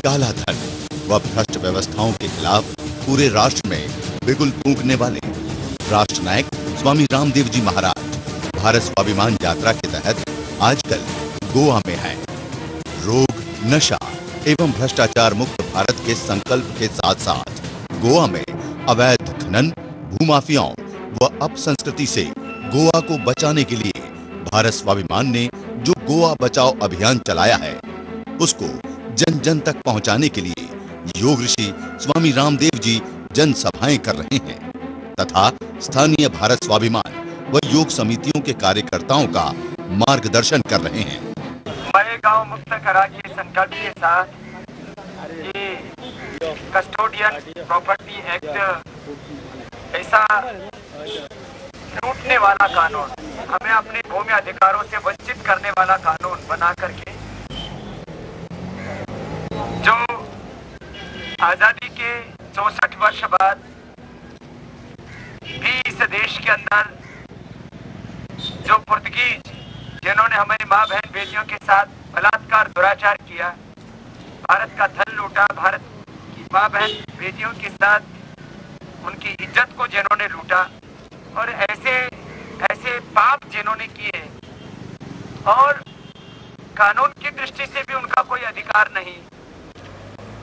काला धन व भ्रष्ट व्यवस्थाओं के खिलाफ पूरे राष्ट्र में बिगुल फूंकने वाले राष्ट्र नायक स्वामी रामदेव जी महाराज भारत स्वाभिमान यात्रा के तहत आजकल गोवा में हैं। रोग, नशा एवं भ्रष्टाचार मुक्त भारत के संकल्प के साथ साथ गोवा में अवैध खनन, भूमाफियाओं व अपसंस्कृति से गोवा को बचाने के लिए भारत स्वाभिमान ने जो गोवा बचाओ अभियान चलाया है, उसको जन जन तक पहुंचाने के लिए योग ऋषि स्वामी रामदेव जी जनसभाएं कर रहे हैं तथा स्थानीय भारत स्वाभिमान व योग समितियों के कार्यकर्ताओं का मार्गदर्शन कर रहे हैं। हमारे गांव मुक्त करा के संकल्प के साथ ये कस्टोडियन प्रॉपर्टी एक्ट ऐसा लूटने वाला कानून, हमें अपने भूमि अधिकारों से वंचित करने वाला कानून बना करके जो आजादी के 64 वर्ष बाद भी इस देश के अंदर जो पुर्तगीज जिन्होंने हमारी माँ बहन बेटियों के साथ बलात्कार दुराचार किया, भारत का धन लूटा, भारत की माँ बहन बेटियों के साथ उनकी इज्जत को जिन्होंने लूटा और ऐसे ऐसे पाप जिन्होंने किए और कानून की दृष्टि से भी उनका कोई अधिकार नहीं,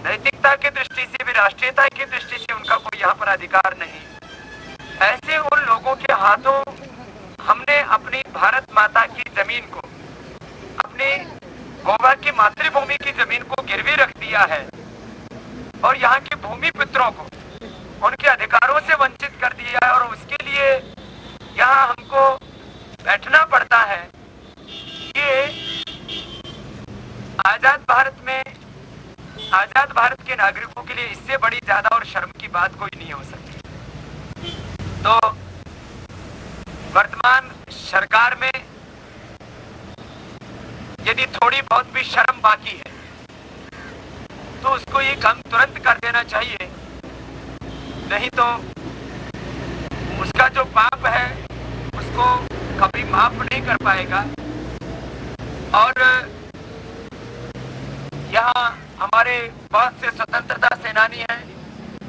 नैतिकता की दृष्टि से भी, राष्ट्रीयता की दृष्टि से उनका कोई यहाँ पर अधिकार नहीं, ऐसे उन लोगों के हाथों हमने अपनी भारत माता की जमीन को, अपनी गोवा की मातृभूमि की जमीन को गिरवी रख दिया है और यहाँ के भूमि पुत्रों को उनके अधिकारों से वंचित कर दिया है और उसके लिए यहाँ हमको बैठना पड़ता है। ये आजाद भारत में, आजाद भारत के नागरिकों के लिए इससे बड़ी ज्यादा और शर्म की बात कोई नहीं हो सकती। तो वर्तमान सरकार में यदि थोड़ी बहुत भी शर्म बाकी है तो उसको ये काम तुरंत कर देना चाहिए, नहीं तो उसका जो पाप है उसको कभी माफ नहीं कर पाएगा। और यहाँ हमारे बहुत से स्वतंत्रता सेनानी हैं,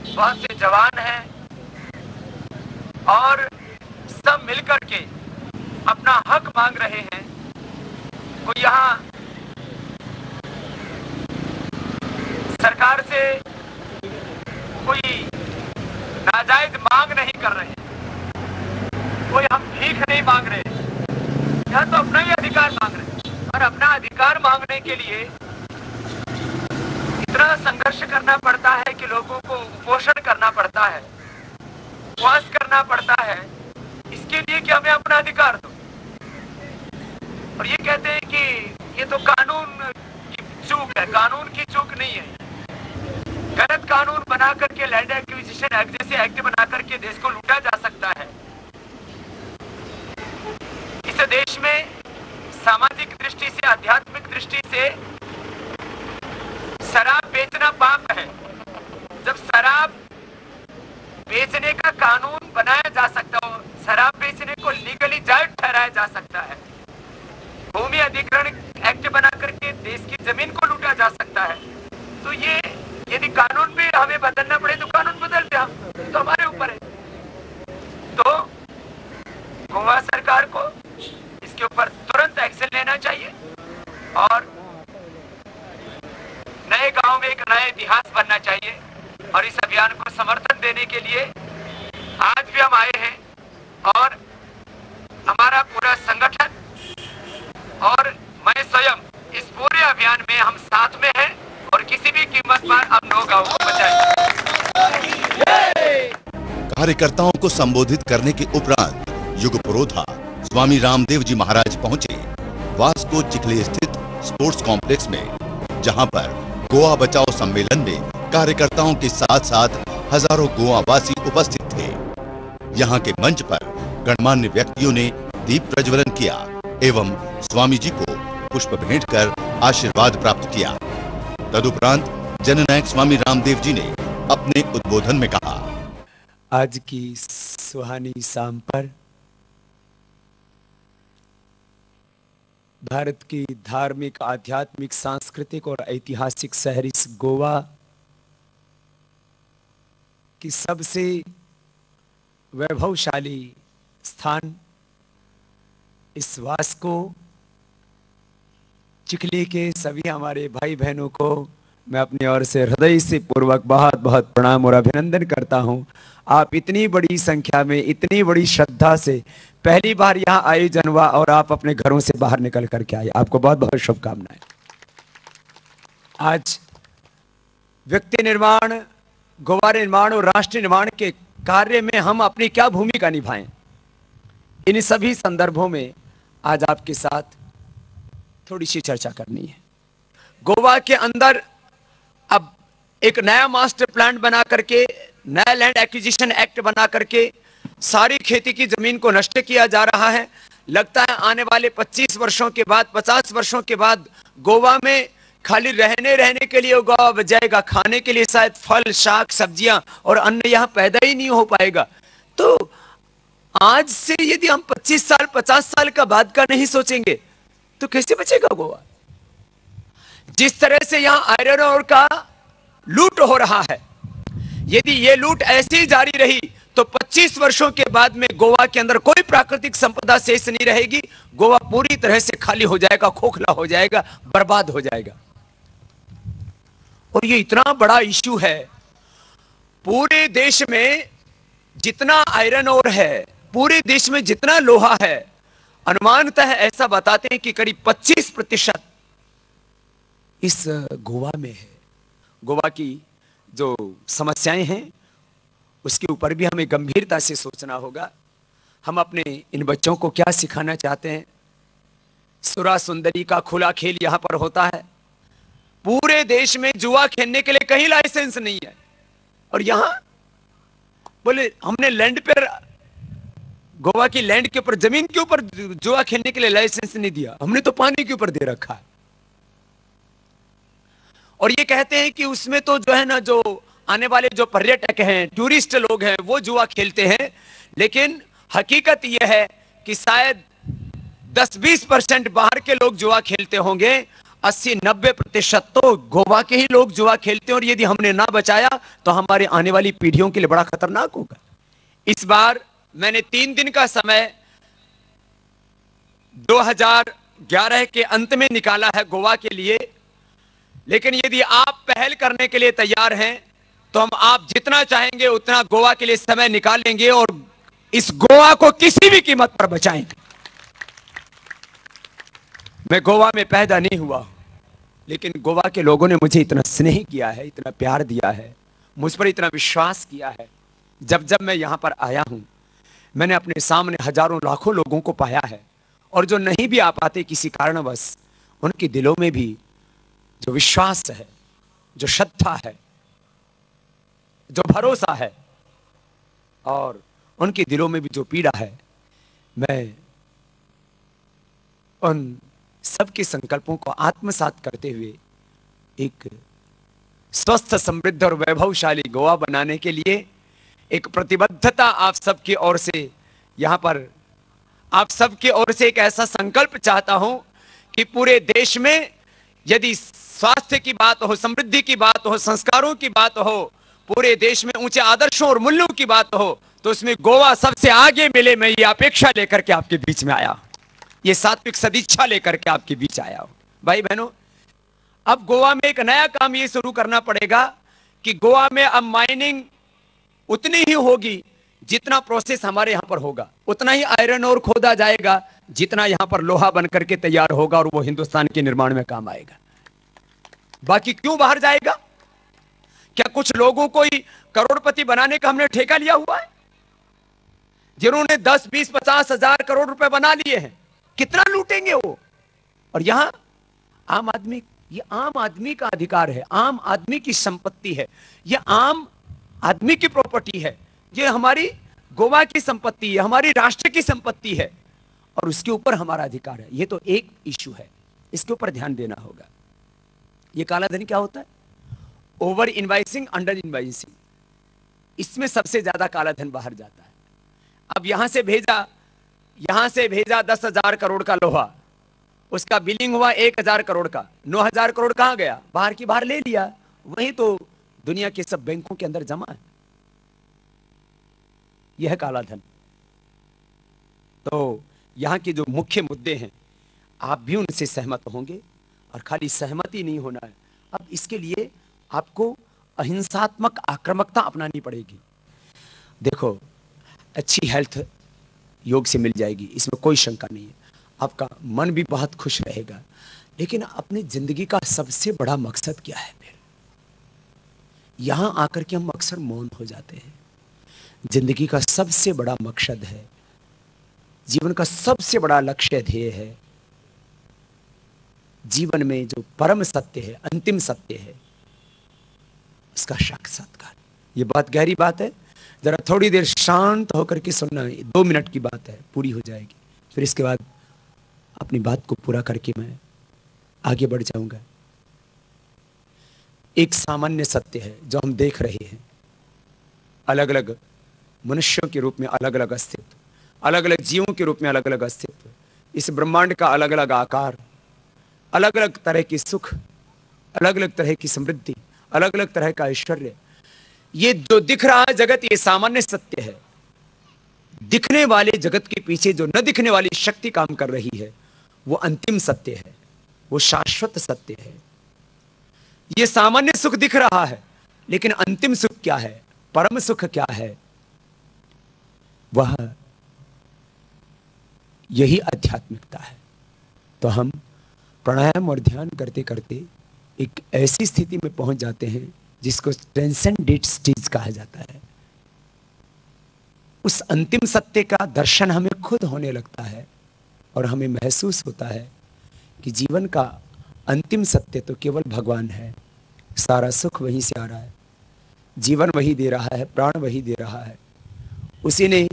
बहुत से जवान हैं और सब मिलकर के अपना हक मांग रहे हैं। कोई यहाँ सरकार से कोई नाजायज मांग नहीं कर रहे, कोई हम भीख नहीं मांग रहे, यहाँ तो अपना ही अधिकार मांग रहे और अपना अधिकार मांगने के लिए इतना संघर्ष करना पड़ता है कि लोगों को उपोषण करना पड़ता है, उपवास करना पड़ता है इसके लिए कि हमें अपना अधिकार दो। और ये कहते हैं कि ये तो कानून की चूक है, कानून की चूक नहीं है। गलत कानून बना करके, लैंड एक्विजिशन एक्ट जैसे एक्ट बना करके देश को लूटा जा सकता है। इस देश में सामाजिक दृष्टि से, आध्यात्मिक दृष्टि से शराब बेचना पाप है। जब शराब बेचने का कानून बनाया जा सकता हो, शराब बेचने को लीगली जायज ठहराया जा सकता है, भूमि अधिग्रहण एक्ट बना करके देश की जमीन को लूटा जा सकता है, तो ये यदि कानून भी हमें बदलना पड़े तो कानून बदल दे, तो हमारे ऊपर है। तो गोवा सरकार को इसके ऊपर तुरंत एक्शन लेना चाहिए और नए गांव में एक नया इतिहास बनना चाहिए। और इस अभियान को समर्थन देने के लिए आज भी हम आए हैं और हमारा पूरा संगठन और मैं स्वयं इस पूरे अभियान में हम साथ में हैं और किसी भी कीमत पर हम 9 गांवों को बचाएंगे। कार्यकर्ताओं को संबोधित करने के उपरांत युग पुरोधा स्वामी रामदेव जी महाराज पहुंचे वास्को चिखली स्थित स्पोर्ट्स कॉम्प्लेक्स में, जहां पर गोवा बचाओ सम्मेलन में कार्यकर्ताओं के साथ साथ हजारों गोवावासी उपस्थित थे। यहां के मंच पर गणमान्य व्यक्तियों ने दीप प्रज्वलन किया एवं स्वामी जी को पुष्प भेंट कर आशीर्वाद प्राप्त किया। तदुपरांत जननायक स्वामी रामदेव जी ने अपने उद्बोधन में कहा, आज की सुहानी शाम पर भारत की धार्मिक, आध्यात्मिक, सांस्कृतिक और ऐतिहासिक शहर इस गोवा की सबसे वैभवशाली स्थान इस वास्को चिखली के सभी हमारे भाई बहनों को मैं अपनी ओर से हृदय से पूर्वक बहुत बहुत प्रणाम और अभिनंदन करता हूं। आप इतनी बड़ी संख्या में, इतनी बड़ी श्रद्धा से पहली बार यहाँ आयोजन हुआ और आप अपने घरों से बाहर निकल करके आए, आपको बहुत बहुत शुभकामनाएं। आज व्यक्ति निर्माण, गोवा निर्माण और राष्ट्र निर्माण के कार्य में हम अपनी क्या भूमिका निभाएं, इन सभी संदर्भों में आज आपके साथ थोड़ी सी चर्चा करनी है। गोवा के अंदर अब एक नया मास्टर प्लान बना करके, नया लैंड एक्विजिशन एक्ट बना करके सारी खेती की जमीन को नष्ट किया जा रहा है। लगता है आने वाले 25 वर्षों के बाद, 50 वर्षों के बाद गोवा में खाली रहने के लिए गोवा बजाएगा, खाने के लिए शायद फल, शाक, सब्जियां और अन्न यहां पैदा ही नहीं हो पाएगा। तो आज से यदि हम 25 साल, 50 साल का बाद का नहीं सोचेंगे तो कैसे बचेगा गोवा? जिस तरह से यहां आयरन ओर का लूट हो रहा है, यदि ये लूट ऐसे ही जारी रही तो 25 वर्षों के बाद में गोवा के अंदर कोई प्राकृतिक संपदा शेष नहीं रहेगी। गोवा पूरी तरह से खाली हो जाएगा, खोखला हो जाएगा, बर्बाद हो जाएगा। और ये इतना बड़ा इश्यू है, पूरे देश में जितना आयरन ओर है, पूरे देश में जितना लोहा है, अनुमानतः ऐसा बताते हैं कि करीब 25% इस गोवा में है। गोवा की जो समस्याएं हैं उसके ऊपर भी हमें गंभीरता से सोचना होगा। हम अपने इन बच्चों को क्या सिखाना चाहते हैं? सुरा सुंदरी का खुला खेल यहां पर होता है। पूरे देश में जुआ खेलने के लिए कहीं लाइसेंस नहीं है, और यहां बोले हमने लैंड पर, गोवा की लैंड के ऊपर, जमीन के ऊपर जुआ खेलने के लिए लाइसेंस नहीं दिया, हमने तो पानी के ऊपर दे रखा है। और ये कहते हैं कि उसमें तो जो है ना, जो आने वाले जो पर्यटक हैं, टूरिस्ट लोग हैं, वो जुआ खेलते हैं। लेकिन हकीकत यह है कि शायद 10-20% बाहर के लोग जुआ खेलते होंगे, 80-90% तो गोवा के ही लोग जुआ खेलते हैं। और यदि हमने ना बचाया तो हमारे आने वाली पीढ़ियों के लिए बड़ा खतरनाक होगा। इस बार मैंने 3 दिन का समय 2011 के अंत में निकाला है गोवा के लिए। लेकिन यदि आप पहल करने के लिए तैयार हैं तो हम आप जितना चाहेंगे उतना गोवा के लिए समय निकालेंगे और इस गोवा को किसी भी कीमत पर बचाएंगे। मैं गोवा में पैदा नहीं हुआ, लेकिन गोवा के लोगों ने मुझे इतना स्नेह किया है, इतना प्यार दिया है, मुझ पर इतना विश्वास किया है। जब जब मैं यहां पर आया हूं, मैंने अपने सामने हजारों लाखों लोगों को पाया है, और जो नहीं भी आ पाते किसी कारणवश, उनके दिलों में भी जो विश्वास है, जो श्रद्धा है, जो भरोसा है, और उनके दिलों में भी जो पीड़ा है, मैं उन सबके संकल्पों को आत्मसात करते हुए एक स्वस्थ, समृद्ध और वैभवशाली गोवा बनाने के लिए एक प्रतिबद्धता आप सबकी ओर से, यहां पर आप सबकी ओर से एक ऐसा संकल्प चाहता हूं कि पूरे देश में यदि स्वास्थ्य की बात हो, समृद्धि की बात हो, संस्कारों की बात हो, पूरे देश में ऊंचे आदर्शों और मूल्यों की बात हो, तो उसमें गोवा सबसे आगे मिले। मैं ये अपेक्षा लेकर के आपके बीच में आया, ये सात्विक सदिच्छा लेकर के आपके बीच आया हूं। भाई बहनों, अब गोवा में एक नया काम ये शुरू करना पड़ेगा कि गोवा में अब माइनिंग उतनी ही होगी जितना प्रोसेस हमारे यहां पर होगा, उतना ही आयरन और खोदा जाएगा जितना यहां पर लोहा बनकर के तैयार होगा, और वो हिंदुस्तान के निर्माण में काम आएगा। बाकी क्यों बाहर जाएगा? क्या कुछ लोगों को ही करोड़पति बनाने का हमने ठेका लिया हुआ है, जिन्होंने 10, 20, 50 हजार करोड़ रुपए बना लिए हैं? कितना लूटेंगे वो? और यहां आम आदमी, ये आम आदमी का अधिकार है, आम आदमी की संपत्ति है, ये आम आदमी की प्रॉपर्टी है, ये हमारी गोवा की संपत्ति है, हमारी राष्ट्र की संपत्ति है, और उसके ऊपर हमारा अधिकार है। ये तो एक इश्यू है, इसके ऊपर ध्यान देना होगा। ये काला धन क्या होता है? ओवर इनवाइसिंग, अंडर इनवाइसिंग, इसमें सबसे ज्यादा काला धन बाहर जाता है। अब यहां से भेजा 10,000 करोड़ का लोहा, उसका बिलिंग हुआ 1000 करोड़ का, 9000 करोड़ कहां गया? बाहर की बाहर ले लिया, वही तो दुनिया के सब बैंकों के अंदर जमा है। यह काला धन। तो यहां के जो मुख्य मुद्दे हैं आप भी उनसे सहमत होंगे, और खाली सहमति नहीं होना है, अब इसके लिए आपको अहिंसात्मक आक्रामकता अपनानी पड़ेगी। देखो, अच्छी हेल्थ योग से मिल जाएगी, इसमें कोई शंका नहीं है, आपका मन भी बहुत खुश रहेगा, लेकिन अपनी जिंदगी का सबसे बड़ा मकसद क्या है? फिर यहां आकर के हम अक्सर मौन हो जाते हैं। जिंदगी का सबसे बड़ा मकसद है, जीवन का सबसे बड़ा लक्ष्य ध्येय है, जीवन में जो परम सत्य है, अंतिम सत्य है, इसका साक्षात्कार। ये बहुत गहरी बात है, जरा थोड़ी देर शांत होकर के सुनना, 2 मिनट की बात है, पूरी हो जाएगी। फिर इसके बाद अपनी बात को पूरा करके मैं आगे बढ़ जाऊंगा। एक सामान्य सत्य है जो हम देख रहे हैं, अलग अलग मनुष्यों के रूप में अलग अलग अस्तित्व, अलग अलग जीवों के रूप में अलग अलग अस्तित्व, इस ब्रह्मांड का अलग अलग आकार, अलग अलग तरह की सुख, अलग अलग तरह की समृद्धि, अलग अलग तरह का ऐश्वर्य, ये जो दिख रहा है जगत, ये सामान्य सत्य है। दिखने वाले जगत के पीछे जो न दिखने वाली शक्ति काम कर रही है, वो अंतिम सत्य है, वो शाश्वत सत्य है। ये सामान्य सुख दिख रहा है, लेकिन अंतिम सुख क्या है, परम सुख क्या है, वह यही आध्यात्मिकता है। तो हम प्राणायाम और ध्यान करते करते एक ऐसी स्थिति में पहुंच जाते हैं जिसको ट्रांसेंडेंट स्टेज कहा जाता है। उस अंतिम सत्य का दर्शन हमें खुद होने लगता है, और हमें महसूस होता है कि जीवन का अंतिम सत्य तो केवल भगवान है। सारा सुख वहीं से आ रहा है, जीवन वही दे रहा है, प्राण वही दे रहा है, उसी ने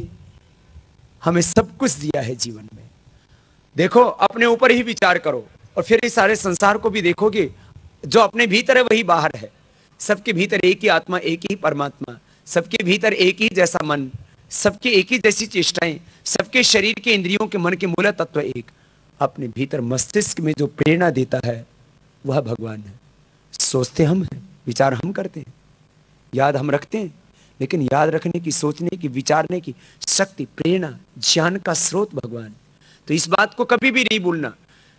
हमें सब कुछ दिया है जीवन में। देखो, अपने ऊपर ही विचार करो, और फिर इस सारे संसार को भी देखोगे, जो अपने भीतर है वही बाहर है। सबके भीतर एक ही आत्मा, एक ही परमात्मा, सबके भीतर एक ही जैसा मन, सबके एक ही जैसी चेष्टाएं, सबके शरीर के इंद्रियों के मन के मूल तत्व एक। अपने भीतर मस्तिष्क में जो प्रेरणा देता है वह भगवान है। सोचते हम हैं, विचार हम करते हैं, याद हम रखते हैं, लेकिन याद रखने की, सोचने की, विचारने की शक्ति, प्रेरणा, ज्ञान का स्रोत भगवान। तो इस बात को कभी भी नहीं भूलना।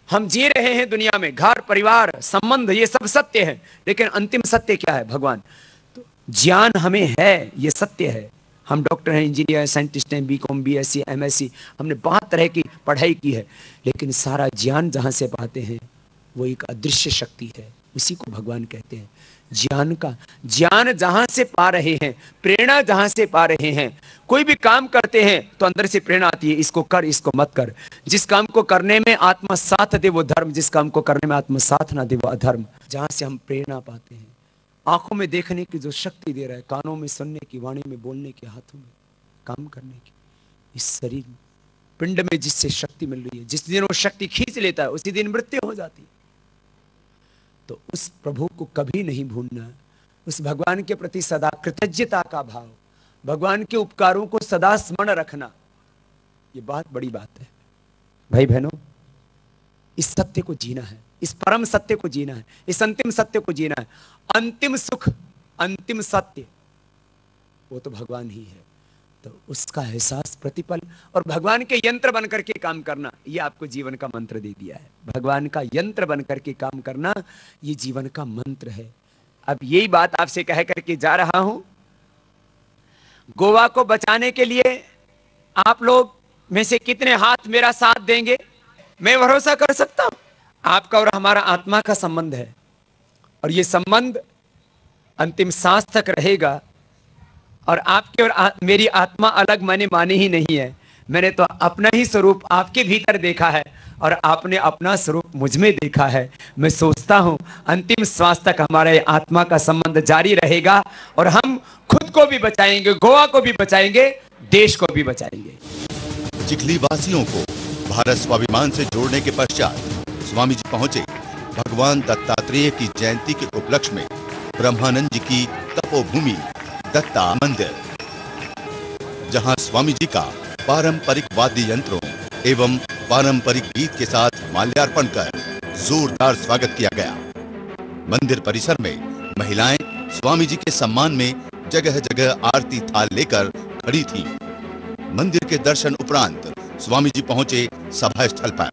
हम जी रहे हैं दुनिया में, घर परिवार संबंध ये सब सत्य है, लेकिन अंतिम सत्य क्या है? भगवान। तो ज्ञान हमें है, ये सत्य है। हम डॉक्टर हैं, इंजीनियर हैं, साइंटिस्ट हैं, बीकॉम, बीएससी, एमएससी, हमने बहुत तरह की पढ़ाई की है, लेकिन सारा ज्ञान जहां से पाते हैं वो एक अदृश्य शक्ति है, उसी को भगवान कहते हैं। ज्ञान का, ज्ञान जहां से पा रहे हैं, प्रेरणा जहां से पा रहे हैं, कोई भी काम करते हैं तो अंदर से प्रेरणा आती है, इसको कर, इसको मत कर। जिस काम को करने में आत्मा साथ दे वो धर्म, जिस काम को करने में आत्मा साथ ना दे वो अधर्म। जहां से हम प्रेरणा पाते हैं, आंखों में देखने की जो शक्ति दे रहा है, कानों में सुनने की, वाणी में बोलने की, हाथों में काम करने की, इस शरीर पिंड में जिससे शक्ति मिल रही है, जिस दिन वो शक्ति खींच लेता है उसी दिन मृत्यु हो जाती है। तो उस प्रभु को कभी नहीं भूलना, उस भगवान के प्रति सदा कृतज्ञता का भाव, भगवान के उपकारों को सदा स्मरण रखना, ये बहुत बड़ी बात है। भाई बहनों, इस सत्य को जीना है, इस परम सत्य को जीना है, इस अंतिम सत्य को जीना है। अंतिम सुख, अंतिम सत्य वो तो भगवान ही है। तो उसका एहसास प्रतिपल, और भगवान के यंत्र बन करके काम करना, ये आपको जीवन का मंत्र दे दिया है। भगवान का यंत्र बन करके काम करना, ये जीवन का मंत्र है। अब यही बात आपसे कह करके जा रहा हूं। गोवा को बचाने के लिए आप लोग में से कितने हाथ मेरा साथ देंगे? मैं भरोसा कर सकता हूं, आपका और हमारा आत्मा का संबंध है, और ये संबंध अंतिम सांस तक रहेगा। और आपके और मेरी आत्मा अलग मैंने मानी ही नहीं है। मैंने तो अपना ही स्वरूप आपके भीतर देखा है, और आपने अपना स्वरूप मुझ में देखा है। मैं सोचता हूं अंतिम श्वास तक हमारे आत्मा का संबंध जारी रहेगा, और हम खुद को भी बचाएंगे, गोवा को भी बचाएंगे, देश को भी बचाएंगे। चिखली वासियों को भारत स्वाभिमान से जोड़ने के पश्चात स्वामी जी पहुंचे भगवान दत्तात्रेय की जयंती के उपलक्ष्य में ब्रह्मानंद जी की तपोभूमि दत्ता मंदिर, जहां स्वामी जी का पारंपरिक वाद्य यंत्रों एवं पारंपरिक गीत के साथ माल्यार्पण कर जोरदार स्वागत किया गया। मंदिर परिसर में महिलाएं स्वामी जी के सम्मान में जगह जगह आरती थाल लेकर खड़ी थीं। मंदिर के दर्शन उपरांत स्वामी जी पहुंचे सभा स्थल पर।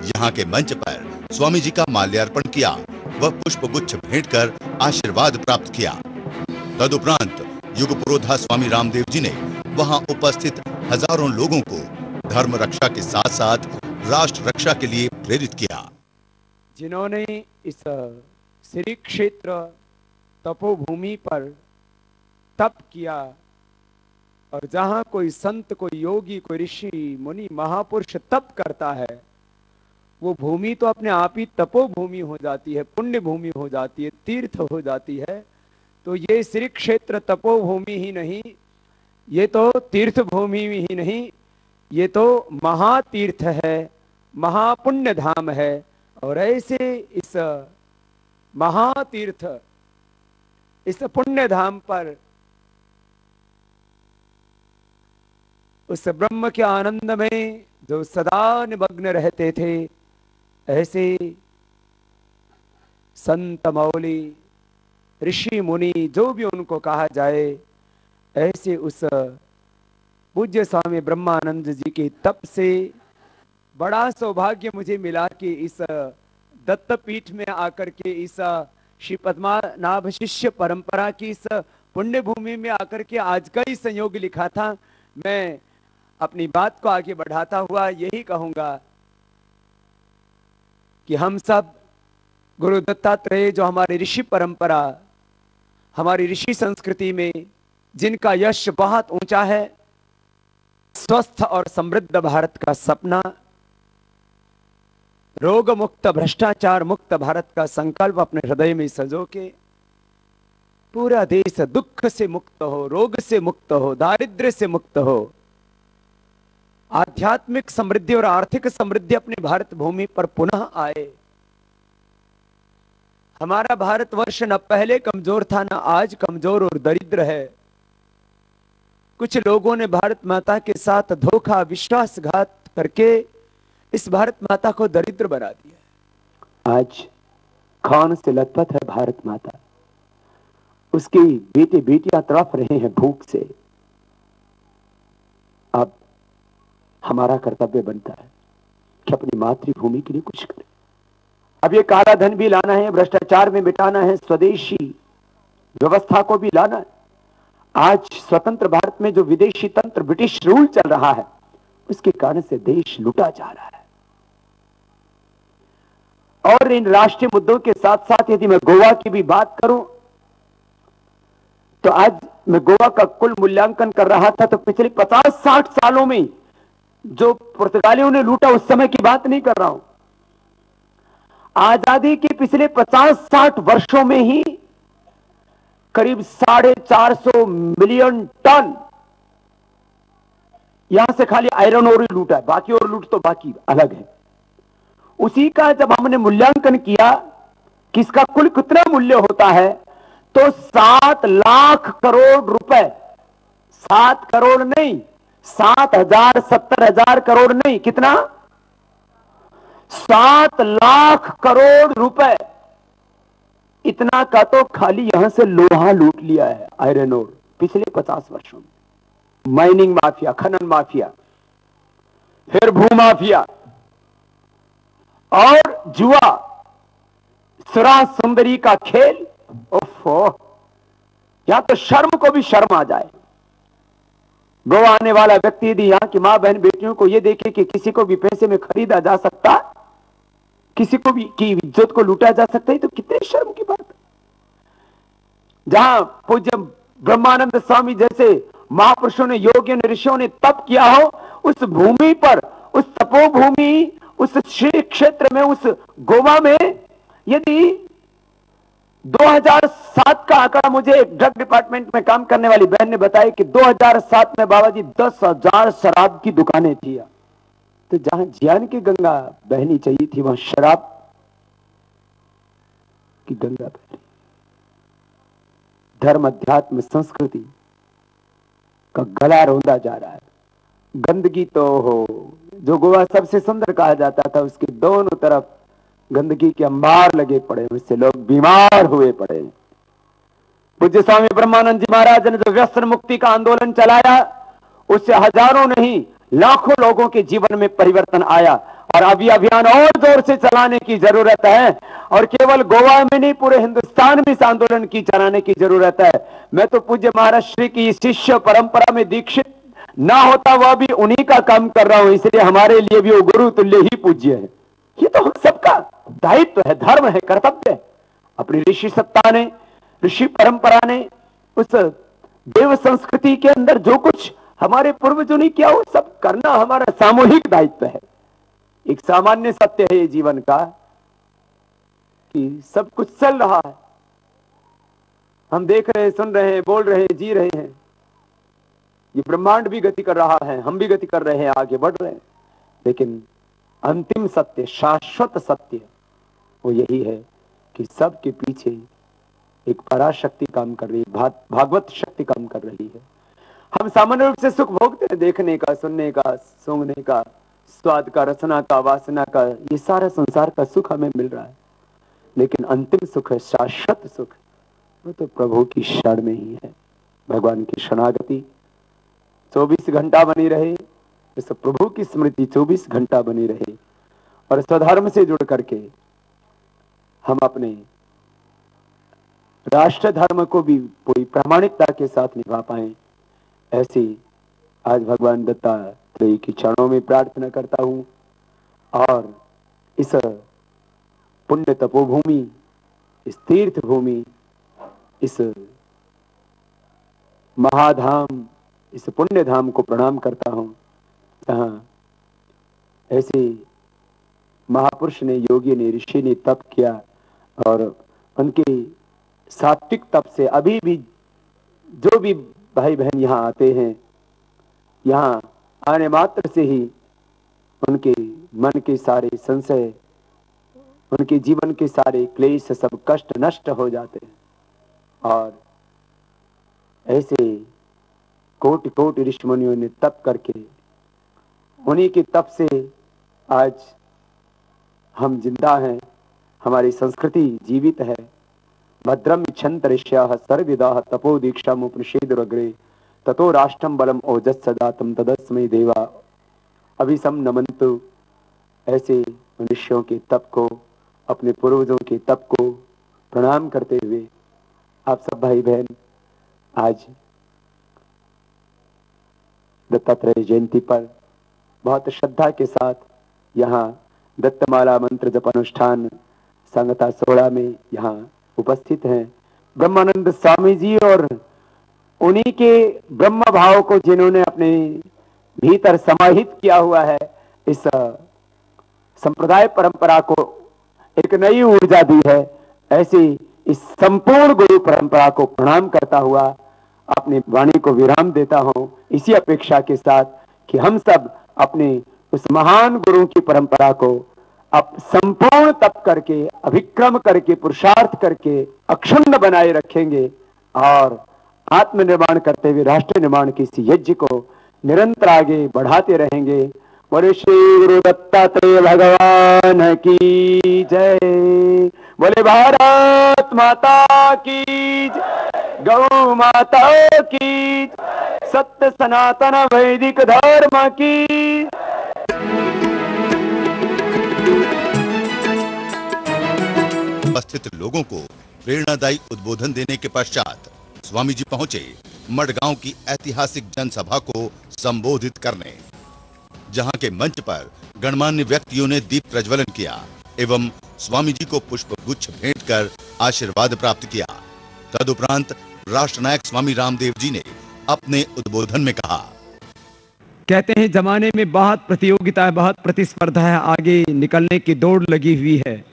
यहाँ के मंच पर स्वामी जी का माल्यार्पण किया व पुष्पगुच्छ भेंट कर आशीर्वाद प्राप्त किया। तदुपरांत युग पुरोधा स्वामी रामदेव जी ने वहां उपस्थित हजारों लोगों को धर्म रक्षा के साथ साथ राष्ट्र रक्षा के लिए प्रेरित किया। जिन्होंने इस श्री क्षेत्र तपोभूमि पर तप किया और जहां कोई संत, कोई योगी, कोई ऋषि मुनि महापुरुष तप करता है, वो भूमि तो अपने आप ही तपोभूमि हो जाती है, पुण्य भूमि हो जाती है, तीर्थ हो जाती है। तो ये श्री क्षेत्र तपोभूमि ही नहीं, ये तो तीर्थ भूमि ही नहीं, ये तो महातीर्थ है, महापुण्य धाम है। और ऐसे इस महातीर्थ, इस पुण्य धाम पर उस ब्रह्म के आनंद में जो सदा निमग्न रहते थे, ऐसे संत मौली, ऋषि मुनि, जो भी उनको कहा जाए, ऐसे उस पूज्य स्वामी ब्रह्मानंद जी के तप से बड़ा सौभाग्य मुझे मिला कि इस दत्तपीठ में आकर के, इस श्री पद्मनाभ शिष्य परंपरा की इस पुण्य भूमि में आकर के आज का ही संयोग लिखा था। मैं अपनी बात को आगे बढ़ाता हुआ यही कहूंगा कि हम सब गुरु दत्तात्रेय, जो हमारी ऋषि परंपरा, हमारी ऋषि संस्कृति में जिनका यश बहुत ऊंचा है, स्वस्थ और समृद्ध भारत का सपना, रोग मुक्त, भ्रष्टाचार मुक्त भारत का संकल्प अपने हृदय में सजो के पूरा देश दुख से मुक्त हो, रोग से मुक्त हो, दारिद्र्य से मुक्त हो, आध्यात्मिक समृद्धि और आर्थिक समृद्धि अपनी भारत भूमि पर पुनः आए। हमारा भारतवर्ष न पहले कमजोर था, न आज कमजोर और दरिद्र है। कुछ लोगों ने भारत माता के साथ धोखा, विश्वासघात करके इस भारत माता को दरिद्र बना दिया। आज खान से लथपथ है भारत माता, उसकी बेटे बेटियां तड़प रहे हैं भूख से। अब हमारा कर्तव्य बनता है कि अपनी मातृभूमि के लिए कुछ करें। अब ये काला धन भी लाना है, भ्रष्टाचार में मिटाना है, स्वदेशी व्यवस्था को भी लाना है। आज स्वतंत्र भारत में जो विदेशी तंत्र, ब्रिटिश रूल चल रहा है, उसके कारण से देश लूटा जा रहा है। और इन राष्ट्रीय मुद्दों के साथ साथ यदि मैं गोवा की भी बात करूं, तो आज मैं गोवा का कुल मूल्यांकन कर रहा था, तो पिछले 50-60 सालों में जो पुर्तगालियों ने लूटा, उस समय की बात नहीं कर रहा हूं। आजादी के पिछले 50-60 वर्षों में ही करीब 450 मिलियन टन यहां से खाली आयरन ओर ही लूटा है, बाकी और लूट तो बाकी अलग है। उसी का जब हमने मूल्यांकन किया कि इसका कुल कितना मूल्य होता है, तो 7 लाख करोड़ रुपए, 7 करोड़ नहीं, 7,000, 70,000 करोड़ नहीं, कितना, 7 लाख करोड़ रुपए। इतना का तो खाली यहां से लोहा लूट लिया है, आयरन ओर, पिछले 50 वर्षों में। माइनिंग माफिया, खनन माफिया, फिर भू माफिया और जुआ, सुरा सुंदरी का खेल। ओफो, यहां तो शर्म को भी शर्म आ जाए। गोवा आने वाला व्यक्ति यदि यहां की मां बहन बेटियों को यह देखे कि किसी को भी पैसे में खरीदा जा सकता, किसी को भी की इज्जत को लूटा जा सकता है, तो कितने शर्म की बात है। जहां पूज्य ब्रह्मानंद स्वामी जैसे महापुरुषों ने, योगियों ने, ऋषियों ने तप किया हो, उस भूमि पर, उस तपोभूमि, उस श्री क्षेत्र में, उस गोवा में, यदि 2007 का आंकड़ा मुझे एक ड्रग डिपार्टमेंट में काम करने वाली बहन ने बताया कि 2007 में बाबा जी 10,000 शराब की दुकानें थी। तो जहां ज्ञान की गंगा बहनी चाहिए थी, वहां शराब की गंगा बह रही। धर्म, अध्यात्म, संस्कृति का गला रौंदा जा रहा है। गंदगी तो हो, जो गोवा सबसे सुंदर कहा जाता था, उसके दोनों तरफ गंदगी के अंबार लगे पड़े, उससे लोग बीमार हुए पड़े। पूज्य स्वामी ब्रह्मानंद जी महाराज ने जो व्यसन मुक्ति का आंदोलन चलाया, उससे हजारों नहीं लाखों लोगों के जीवन में परिवर्तन आया। और अब यह अभियान और जोर से चलाने की जरूरत है, और केवल गोवा में नहीं, पूरे हिंदुस्तान में इस आंदोलन की चलाने की जरूरत है। मैं तो पूज्य महाराज श्री की शिष्य परंपरा में दीक्षित ना होता, वह भी उन्हीं का काम कर रहा हूं, इसलिए हमारे लिए भी वो गुरु तुल्य ही पूज्य है। ये तो हम सबका दायित्व है, धर्म है, कर्तव्य है। अपनी ऋषि सत्ता ने, ऋषि परंपरा ने, उस देव संस्कृति के अंदर जो कुछ हमारे पूर्वजों ने किया, वो सब करना हमारा सामूहिक दायित्व है। एक सामान्य सत्य है ये जीवन का कि सब कुछ चल रहा है, हम देख रहे हैं, सुन रहे हैं, बोल रहे हैं, जी रहे हैं। ये ब्रह्मांड भी गति कर रहा है, हम भी गति कर रहे हैं, आगे बढ़ रहे हैं। लेकिन अंतिम सत्य, शाश्वत सत्य वो यही है कि सबके पीछे एक पराशक्ति काम कर रही है, भागवत शक्ति काम कर रही है। हम सामान्य रूप से सुख भोगते हैं, देखने का, सुनने का, सूंघने का, स्वाद का, रसना का, वासना का, ये सारा संसार का सुख हमें मिल रहा है। लेकिन अंतिम सुख है, शाश्वत सुख, वो तो प्रभु की शरण में ही है। भगवान की शरणागति 24 घंटा बनी रहे, इस प्रभु की स्मृति 24 घंटा बनी रहे, और स्वधर्म से जुड़ करके हम अपने राष्ट्र धर्म को भी पूरी प्रामाणिकता के साथ निभा पाए, ऐसी आज भगवान दत्तात्रेय की चरणों में प्रार्थना करता हूं। और इस पुण्य तपोभूमि, इस तीर्थ भूमि, इस महाधाम, इस पुण्य धाम को प्रणाम करता हूं, जहां ऐसे महापुरुष ने, योगी ने, ऋषि ने तप किया, और उनके सात्विक तप से अभी भी जो भी भाई बहन यहाँ आते हैं, यहाँ आने मात्र से ही उनके मन के सारे संशय, उनके जीवन के सारे क्लेश, सब कष्ट नष्ट हो जाते हैं। और ऐसे कोटि कोटि ऋषि मुनियों ने तप करके, उन्हीं के तप से आज हम जिंदा हैं, हमारी संस्कृति जीवित है। भद्रम इच्छन्त ऋष्याः सर्वविदाः तपो दीक्षाम् उपनिषेदुरग्रे ततो राष्ट्रम बलम ओजस् सदातम तदस्मै देवा अभिसम नमन्तु। ऐसे ऋषियों के तप को, अपने पूर्वजों के तप को प्रणाम करते हुए आप सब भाई बहन आज दत्तात्रेय जयंती पर बहुत श्रद्धा के साथ यहाँ दत्तमाला मंत्र जप अनुष्ठान संगता 16 में यहाँ उपस्थित हैं। ब्रह्मानंद स्वामी जी और उन्हीं के ब्रह्म भाव को जिन्होंने अपने भीतर समाहित किया हुआ है, इस संप्रदाय परंपरा को एक नई ऊर्जा दी है, ऐसी इस संपूर्ण गुरु परंपरा को प्रणाम करता हुआ अपनी वाणी को विराम देता हूं, इसी अपेक्षा के साथ कि हम सब अपने उस महान गुरु की परंपरा को अब संपूर्ण तप करके, अभिक्रम करके, पुरुषार्थ करके अक्षुण्ण बनाए रखेंगे, और आत्मनिर्माण करते हुए राष्ट्र निर्माण की इस यज्ञ को निरंतर आगे बढ़ाते रहेंगे। बोले श्री गुरु दत्तात्रेय भगवान की जय, बोले भारत माता की जय, गौ माता की, सत्य सनातन वैदिक धर्म की। उपस्थित लोगों को प्रेरणादायी उद्बोधन देने के पश्चात स्वामी जी पहुंचे मडगांव की ऐतिहासिक जनसभा को संबोधित करने, जहां के मंच पर गणमान्य व्यक्तियों ने दीप प्रज्वलन किया एवं स्वामी जी को पुष्प गुच्छ भेंट कर आशीर्वाद प्राप्त किया। तदुपरांत राष्ट्रनायक स्वामी रामदेव जी ने अपने उद्बोधन में कहा, कहते हैं जमाने में बहुत प्रतियोगिता है, बहुत प्रतिस्पर्धा है, आगे निकलने की दौड़ लगी हुई है,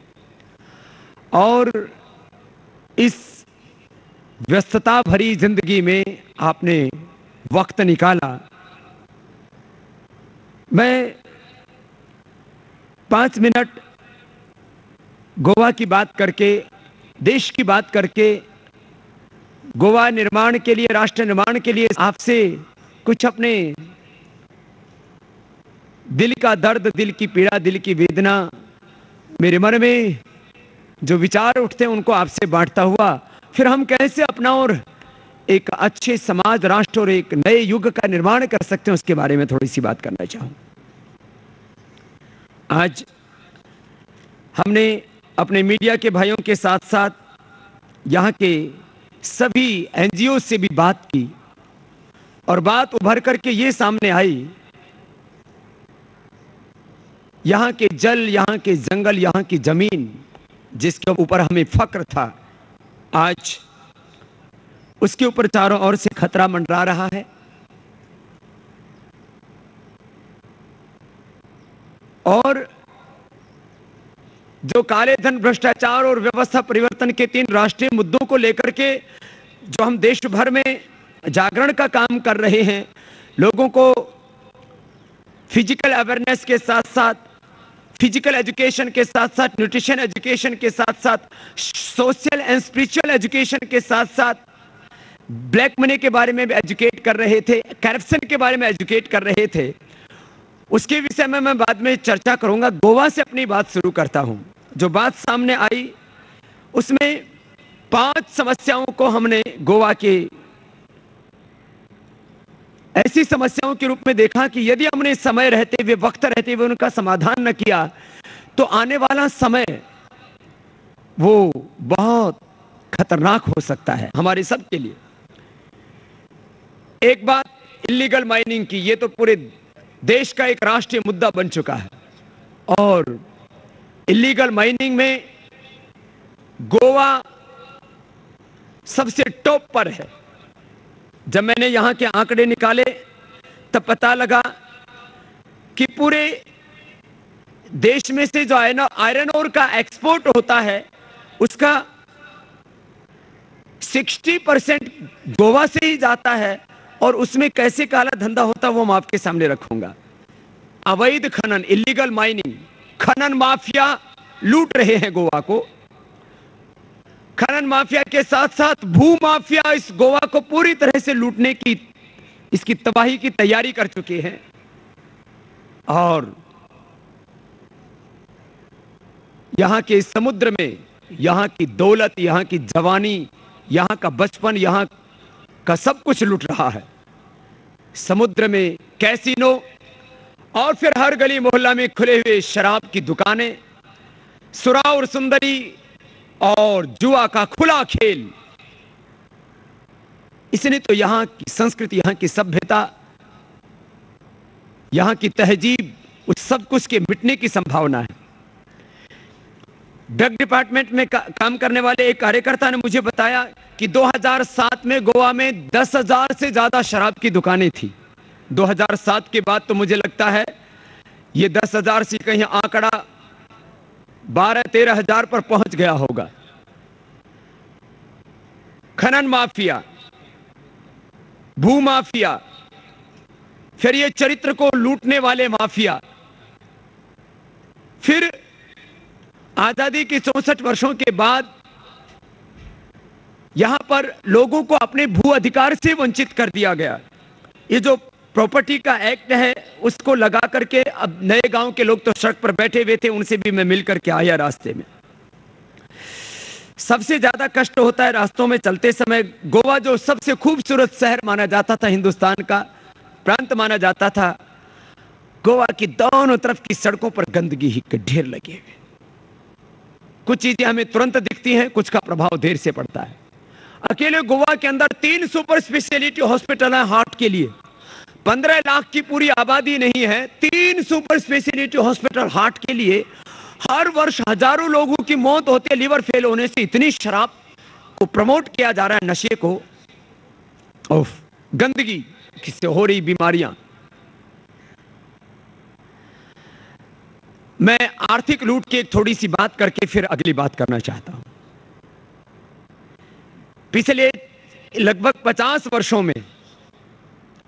और इस व्यस्तता भरी जिंदगी में आपने वक्त निकाला। मैं 5 मिनट गोवा की बात करके, देश की बात करके, गोवा निर्माण के लिए, राष्ट्र निर्माण के लिए आपसे कुछ अपने दिल का दर्द, दिल की पीड़ा, दिल की वेदना, मेरे मन में जो विचार उठते हैं उनको आपसे बांटता हुआ फिर हम कैसे अपना और एक अच्छे समाज, राष्ट्र और एक नए युग का निर्माण कर सकते हैं उसके बारे में थोड़ी सी बात करना चाहूं। आज हमने अपने मीडिया के भाइयों के साथ साथ यहाँ के सभी एनजीओ से भी बात की और बात उभर करके ये सामने आई, यहाँ के जल, यहाँ के जंगल, यहाँ की जमीन जिसके ऊपर हमें फक्र था, आज उसके ऊपर चारों ओर से खतरा मंडरा रहा है। और जो काले धन, भ्रष्टाचार और व्यवस्था परिवर्तन के 3 राष्ट्रीय मुद्दों को लेकर के जो हम देश भर में जागरण का काम कर रहे हैं, लोगों को फिजिकल अवेयरनेस के साथ साथ, फिजिकल एजुकेशन के साथ साथ, न्यूट्रिशन एजुकेशन के साथ साथ, सोशल एंड स्पिरिचुअल एजुकेशन के साथ साथ ब्लैक मनी के बारे में भी एजुकेट कर रहे थे, करप्शन के बारे में एजुकेट कर रहे थे। उसके विषय में मैं बाद में चर्चा करूंगा। गोवा से अपनी बात शुरू करता हूं। जो बात सामने आई उसमें 5 समस्याओं को हमने गोवा के ऐसी समस्याओं के रूप में देखा कि यदि हमने समय रहते हुए, वक्त रहते हुए उनका समाधान न किया तो आने वाला समय वो बहुत खतरनाक हो सकता है हमारे सब के लिए। एक बात इलीगल माइनिंग की, ये तो पूरे देश का एक राष्ट्रीय मुद्दा बन चुका है और इलीगल माइनिंग में गोवा सबसे टॉप पर है। जब मैंने यहां के आंकड़े निकाले तब पता लगा कि पूरे देश में से जो आयरन ओर का एक्सपोर्ट होता है उसका 60% गोवा से ही जाता है और उसमें कैसे काला धंधा होता है वो मैं आपके सामने रखूंगा। अवैध खनन, इलीगल माइनिंग, खनन माफिया लूट रहे हैं गोवा को। खनन माफिया के साथ साथ भू माफिया इस गोवा को पूरी तरह से लूटने की, इसकी तबाही की तैयारी कर चुके हैं। और यहां के समुद्र में यहां की दौलत, यहां की जवानी, यहां का बचपन, यहां का सब कुछ लूट रहा है। समुद्र में कैसीनो और फिर हर गली मोहल्ला में खुले हुए शराब की दुकानें, सुरा और सुंदरी और जुआ का खुला खेल। इसने तो यहां की संस्कृति, यहां की सभ्यता, यहां की तहजीब, उस सब कुछ के मिटने की संभावना है। ड्रग डिपार्टमेंट में काम करने वाले एक कार्यकर्ता ने मुझे बताया कि 2007 में गोवा में 10,000 से ज्यादा शराब की दुकानें थी। 2007 के बाद तो मुझे लगता है ये 10,000 से कहीं आंकड़ा 12-13 हजार पर पहुंच गया होगा। खनन माफिया, भू माफिया, फिर ये चरित्र को लूटने वाले माफिया, फिर आजादी के 64 वर्षों के बाद यहां पर लोगों को अपने भू अधिकार से वंचित कर दिया गया। ये जो प्रॉपर्टी का एक्ट है उसको लगा करके अब नए गांव के लोग तो सड़क पर बैठे हुए थे, उनसे भी मैं मिल करके आया रास्ते में। सबसे ज्यादा कष्ट होता है रास्तों में चलते समय। गोवा जो सबसे खूबसूरत शहर माना जाता था, हिंदुस्तान का प्रांत माना जाता था, गोवा की दोनों तरफ की सड़कों पर गंदगी ही के ढेर लगे हुए। कुछ चीजें हमें तुरंत दिखती हैं, कुछ का प्रभाव देर से पड़ता है। अकेले गोवा के अंदर 3 सुपर स्पेशलिटी हॉस्पिटल है हार्ट के लिए। 15 लाख की पूरी आबादी नहीं है, 3 सुपर स्पेशलिटी हॉस्पिटल हार्ट के लिए। हर वर्ष हजारों लोगों की मौत होती है लीवर फेल होने से। इतनी शराब को प्रमोट किया जा रहा है, नशे को, और गंदगी किससे हो रही बीमारियां। मैं आर्थिक लूट की एक थोड़ी सी बात करके फिर अगली बात करना चाहता हूं। पिछले लगभग 50 वर्षों में,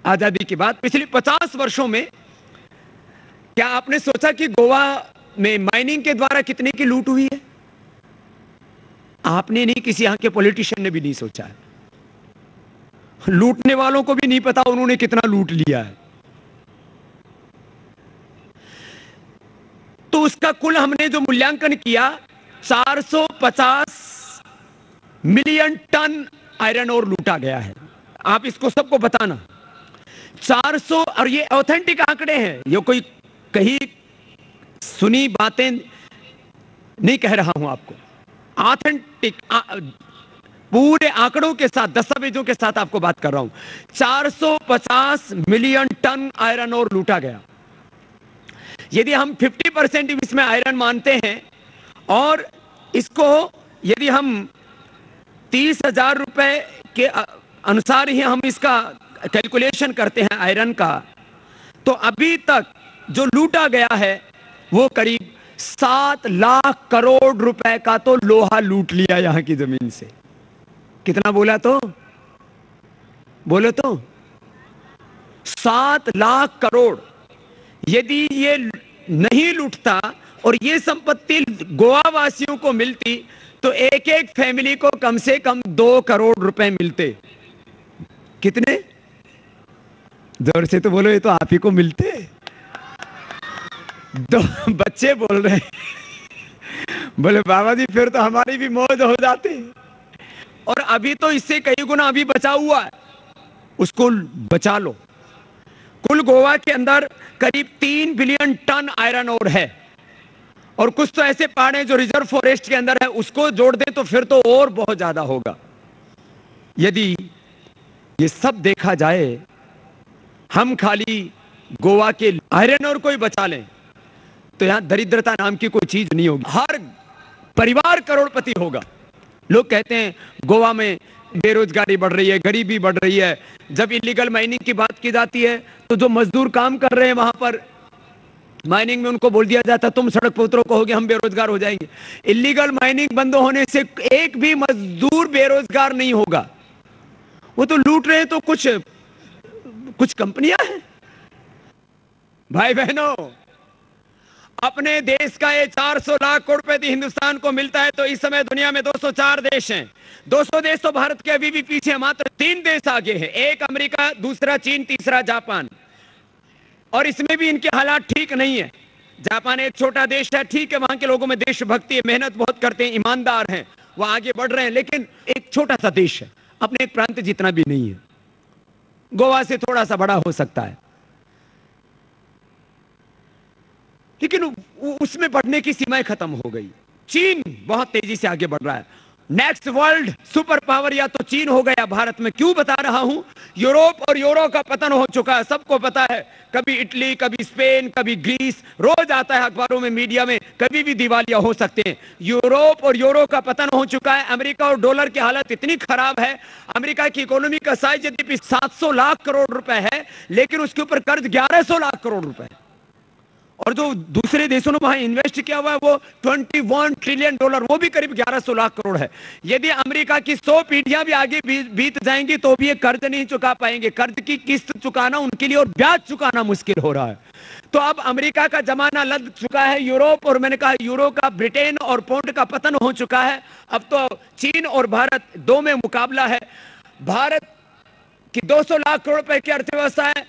आजादी के बाद पिछले 50 वर्षों में, क्या आपने सोचा कि गोवा में माइनिंग के द्वारा कितने की लूट हुई है? आपने नहीं, किसी यहां के पॉलिटिशियन ने भी नहीं सोचा है। लूटने वालों को भी नहीं पता उन्होंने कितना लूट लिया है। उसका कुल हमने जो मूल्यांकन किया 450 मिलियन टन आयरन ओर लूटा गया है। आप इसको सबको बताना 400, और ये ऑथेंटिक आंकड़े हैं, ये कोई कहीं सुनी बातें नहीं कह रहा हूं आपको, ऑथेंटिक पूरे आंकड़ों के साथ, दस्तावेजों के साथ आपको बात कर रहा हूं। 450 मिलियन टन आयरन ओर लूटा गया। यदि हम 50% इसमें आयरन मानते हैं और इसको यदि हम 30,000 रुपए के अनुसार ही हम इसका कैलकुलेशन करते हैं आयरन का, तो अभी तक जो लूटा गया है वो करीब 7 लाख करोड़ रुपए का तो लोहा लूट लिया यहां की जमीन से। कितना बोला तो? बोलो तो 7 लाख करोड़। यदि ये नहीं लूटता और ये संपत्ति गोवा वासियों को मिलती तो एक एक फैमिली को कम से कम 2 करोड़ रुपए मिलते। कितने? जोर से तो बोलो, ये तो आप ही को मिलते। दो बच्चे बोल रहे हैं, बोले बाबा जी फिर तो हमारी भी मौज हो जाती। और अभी तो इससे कई गुना अभी बचा हुआ है, उसको बचा लो। कुल गोवा के अंदर करीब 3 बिलियन टन आयरन ओर है, और कुछ तो ऐसे पहाड़ हैं जो रिजर्व फॉरेस्ट के अंदर है, उसको जोड़ दें तो फिर तो और बहुत ज्यादा होगा। यदि ये सब देखा जाए, हम खाली गोवा के आयरन ओर को ही बचा लें तो यहां दरिद्रता नाम की कोई चीज नहीं होगी, हर परिवार करोड़पति होगा। लोग कहते हैं गोवा में बेरोजगारी बढ़ रही है, गरीबी बढ़ रही है। जब इलीगल माइनिंग की बात की जाती है तो जो मजदूर काम कर रहे हैं वहां पर माइनिंग में, उनको बोल दिया जाता है तुम सड़क पर उतरो, कहोगे हम बेरोजगार हो जाएंगे। इलीगल माइनिंग बंद होने से एक भी मजदूर बेरोजगार नहीं होगा। वो तो लूट रहे हैं, तो कुछ कंपनियां हैं। भाई बहनों, अपने देश का ये 400 लाख करोड़ रुपए यदि हिंदुस्तान को मिलता है तो इस समय दुनिया में 204 देश हैं। 200 देश तो भारत के अभी भी पीछे, मात्र 3 देश आगे हैं, एक अमेरिका, दूसरा चीन, तीसरा जापान। और इसमें भी इनके हालात ठीक नहीं है। जापान एक छोटा देश है, ठीक है, वहां के लोगों में देशभक्ति है, मेहनत बहुत करते हैं, ईमानदार हैं, वो आगे बढ़ रहे हैं, लेकिन एक छोटा सा देश है, अपने एक प्रांत जितना भी नहीं है। गोवा से थोड़ा सा बड़ा हो सकता है, लेकिन उसमें बढ़ने की सीमाएं खत्म हो गई। चीन बहुत तेजी से आगे बढ़ रहा है, नेक्स्ट वर्ल्ड सुपर पावर या तो चीन हो गया भारत में। क्यों बता रहा हूं? यूरोप और यूरो का पतन हो चुका है, सबको पता है। कभी इटली, कभी स्पेन, कभी ग्रीस, रोज आता है अखबारों में, मीडिया में, कभी भी दिवालिया हो सकते हैं। यूरोप और यूरो का पतन हो चुका है। अमेरिका और डॉलर की हालत इतनी खराब है, अमेरिका की इकोनॉमी का साइज यद्यपि 700 लाख करोड़ रुपए है, लेकिन उसके ऊपर कर्ज 1100 लाख करोड़ रुपए है। और जो दूसरे देशों ने वहां इन्वेस्ट किया हुआ है वो 21 ट्रिलियन डॉलर, वो भी करीब 1100 लाख करोड़ है। यदि अमेरिका की 100 पीढ़ियां भी आगे बीत जाएंगी तो भी ये कर्ज नहीं चुका पाएंगे। कर्ज की किस्त चुकाना उनके लिए और ब्याज चुकाना मुश्किल हो रहा है। तो अब अमेरिका का जमाना लग चुका है, यूरोप और मैंने कहा यूरो का, ब्रिटेन और पाउंड का पतन हो चुका है। अब तो चीन और भारत दो में मुकाबला है। भारत की 200 लाख करोड़ रुपए की अर्थव्यवस्था है,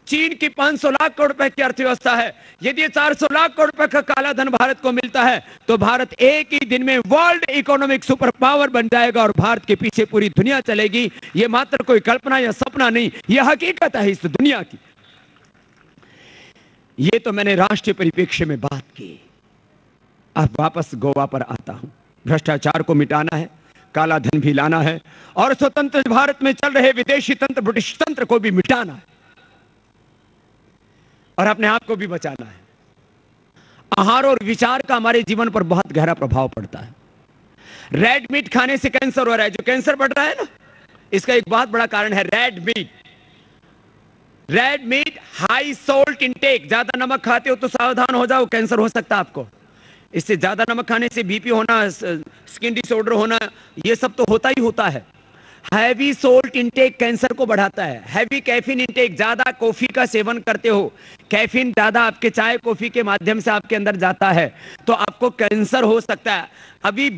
चीन की 500 लाख करोड़ रुपए की अर्थव्यवस्था है। यदि 400 लाख करोड़ रुपए का काला धन भारत को मिलता है तो भारत एक ही दिन में वर्ल्ड इकोनॉमिक सुपर पावर बन जाएगा और भारत के पीछे पूरी दुनिया चलेगी। यह मात्र कोई कल्पना या सपना नहीं, यह हकीकत है इस दुनिया की। यह तो मैंने राष्ट्रीय परिप्रेक्ष्य में बात की। अब वापस गोवा पर आता हूं। भ्रष्टाचार को मिटाना है, काला धन भी लाना है और स्वतंत्र भारत में चल रहे विदेशी तंत्र, ब्रिटिश तंत्र को भी मिटाना है और अपने आप को भी बचाना है। आहार और विचार का हमारे जीवन पर बहुत गहरा प्रभाव पड़ता है। रेड मीट खाने से कैंसर हो रहा है, जो कैंसर बढ़ रहा है ना, इसका एक बहुत बड़ा कारण है red meat. Red meat, high salt intake, ज्यादा नमक खाते हो तो सावधान हो जाओ, कैंसर हो सकता है आपको। इससे ज्यादा नमक खाने से बीपी होना, स्किन डिसऑर्डर होना, यह सब तो होता ही होता है। हैवी सोल्ट इंटेक कैंसर को बढ़ाता है। हैवी कैफीन इंटेक, ज्यादा कॉफी का सेवन करते हो, कैफीन ज्यादा आपके चाय कॉफी के माध्यम से आपके अंदर जाता है तो आपको कैंसर हो सकता है। अभी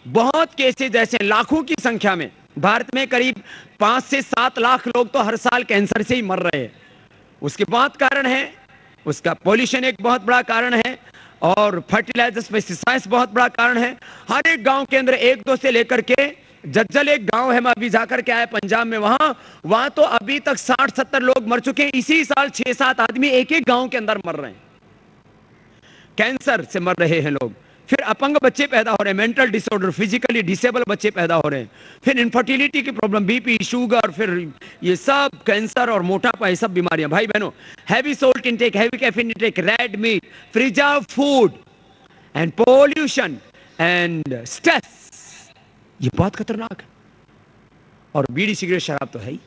बहुत केसेस ऐसे लाखों की संख्या में, भारत में करीब 5 से 7 लाख लोग तो हर साल कैंसर से ही मर रहे हैं। उसके बहुत कारण है, उसका पॉल्यूशन एक बहुत बड़ा कारण है और फर्टिलाइजर्स पेस्टिसाइड्स बहुत बड़ा कारण है। हर एक गांव के अंदर 1-2 से लेकर के जज्जल एक गांव है, मैं अभी जाकर के आया पंजाब में, वहां तो अभी तक 60-70 लोग मर चुके हैं। इसी साल 6-7 आदमी एक एक गांव के अंदर मर रहे हैं, कैंसर से मर रहे हैं लोग। फिर अपंग बच्चे पैदा हो रहे हैं, मेंटल डिसऑर्डर, फिजिकली डिसेबल बच्चे पैदा हो रहे हैं। फिर इनफर्टिलिटी की प्रॉब्लम, बीपी, शुगर, फिर ये सब कैंसर और मोटापा, ये सब बीमारियां। भाई बहनों, heavy salt intake, heavy caffeine intake, red meat, preserve food and pollution and stress, ये बहुत खतरनाक है। और बीड़ी, सिगरेट, शराब तो है ही।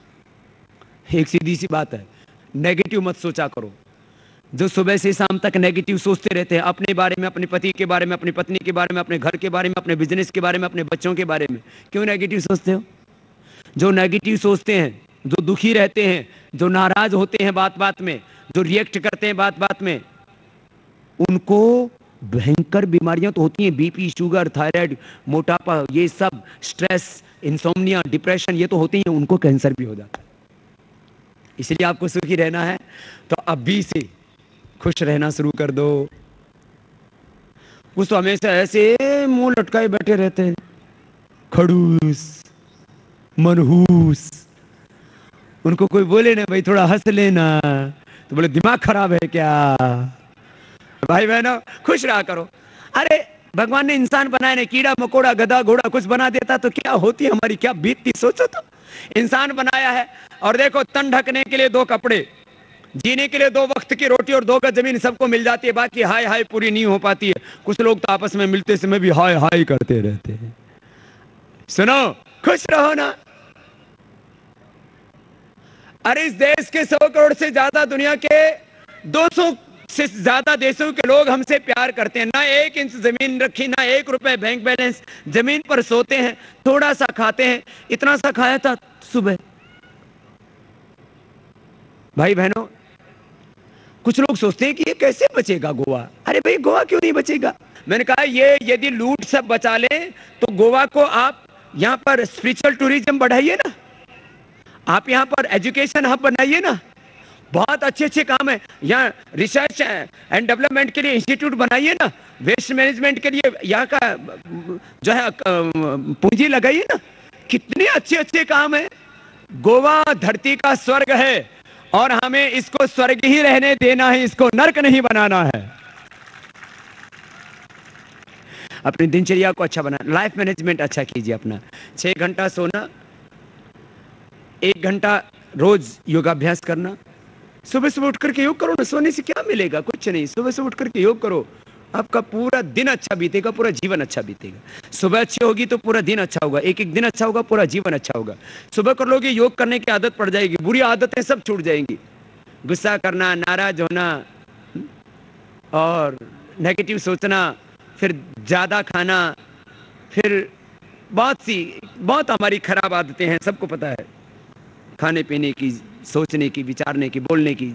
एक सीधी सी बात है, नेगेटिव मत सोचा करो। जो सुबह से शाम तक नेगेटिव सोचते रहते हैं अपने बारे में, अपने पति के बारे में, अपनी पत्नी के बारे में, अपने घर के बारे में, अपने बिजनेस के बारे में, अपने बच्चों के बारे में, क्यों नेगेटिव सोचते हो? जो नेगेटिव सोचते हैं, जो दुखी रहते हैं, जो नाराज होते हैं बात बात में, जो रिएक्ट करते हैं बात बात में, उनको भयंकर बीमारियां तो होती हैं। बीपी, शुगर, थायराइड, मोटापा, ये सब, स्ट्रेस, इंसोम्निया, डिप्रेशन, ये तो होती हैं। उनको कैंसर भी हो जाता है। इसलिए आपको सुखी रहना है तो अभी से खुश रहना शुरू कर दो। कुछ तो हमेशा ऐसे मुंह लटकाए बैठे रहते हैं, खड़ूस, मनहूस। उनको कोई बोले ना भाई थोड़ा हंस लेना तो बोले दिमाग खराब है क्या। भाई बहनों, खुश रहा करो। अरे भगवान ने इंसान बनाया नहीं, कीड़ा मकोड़ा, गधा घोड़ा कुछ बना देता तो क्या होती, हमारी क्या बीतती, सोचो तो। इंसान बनाया है और देखो, तन ढकने के लिए 2 कपड़े, जीने के लिए 2 वक्त की रोटी और 2 गज जमीन सबको मिल जाती है, बाकी हाय हाय पूरी नहीं हो पाती है। कुछ लोग तो आपस में मिलते समय भी हाय हाय करते रहते हैं। सुनो, खुश रहो ना। अरे इस देश के 100 करोड़ से ज्यादा, दुनिया के 200 से ज्यादा देशों के लोग हमसे प्यार करते हैं। ना 1 इंच जमीन रखी, ना 1 रुपए बैंक बैलेंस, जमीन पर सोते हैं, थोड़ा सा खाते हैं। इतना सा खाया था सुबह। भाई बहनों, कुछ लोग सोचते हैं कि ये कैसे बचेगा गोवा। अरे भाई, गोवा क्यों नहीं बचेगा? मैंने कहा ये यदि लूट सब बचा ले तो गोवा को आप यहां पर स्पिरिचुअल टूरिज्म बढ़ाइए ना, आप यहां पर एजुकेशन हब बनाइए ना, बहुत अच्छे अच्छे काम है यहाँ। रिसर्च एंड डेवलपमेंट के लिए इंस्टीट्यूट बनाइए ना, वेस्ट मैनेजमेंट के लिए यहाँ का जो है पूंजी लगाइए ना, कितने अच्छे अच्छे काम है। गोवा धरती का स्वर्ग है और हमें इसको स्वर्ग ही रहने देना है, इसको नर्क नहीं बनाना है। अपनी दिनचर्या को अच्छा बनाना, लाइफ मैनेजमेंट अच्छा कीजिए अपना। 6 घंटा सोना, 1 घंटा रोज योगाभ्यास करना। सुबह सुबह उठ करके योग करो ना, सोने से क्या मिलेगा? कुछ नहीं। सुबह सुबह उठ करके योग करो, आपका पूरा दिन अच्छा बीतेगा, पूरा जीवन अच्छा बीतेगा। सुबह अच्छी होगी तो पूरा दिन अच्छा होगा, एक एक दिन अच्छा होगा, पूरा जीवन अच्छा होगा। सुबह कर लोगे, योग करने की आदत पड़ जाएगी, बुरी आदतें सब छूट जाएंगी। गुस्सा करना, नाराज होना और नेगेटिव सोचना, फिर ज्यादा खाना, फिर बहुत हमारी खराब आदतें हैं, सबको पता है। खाने पीने की, सोचने की, विचारने की, बोलने की,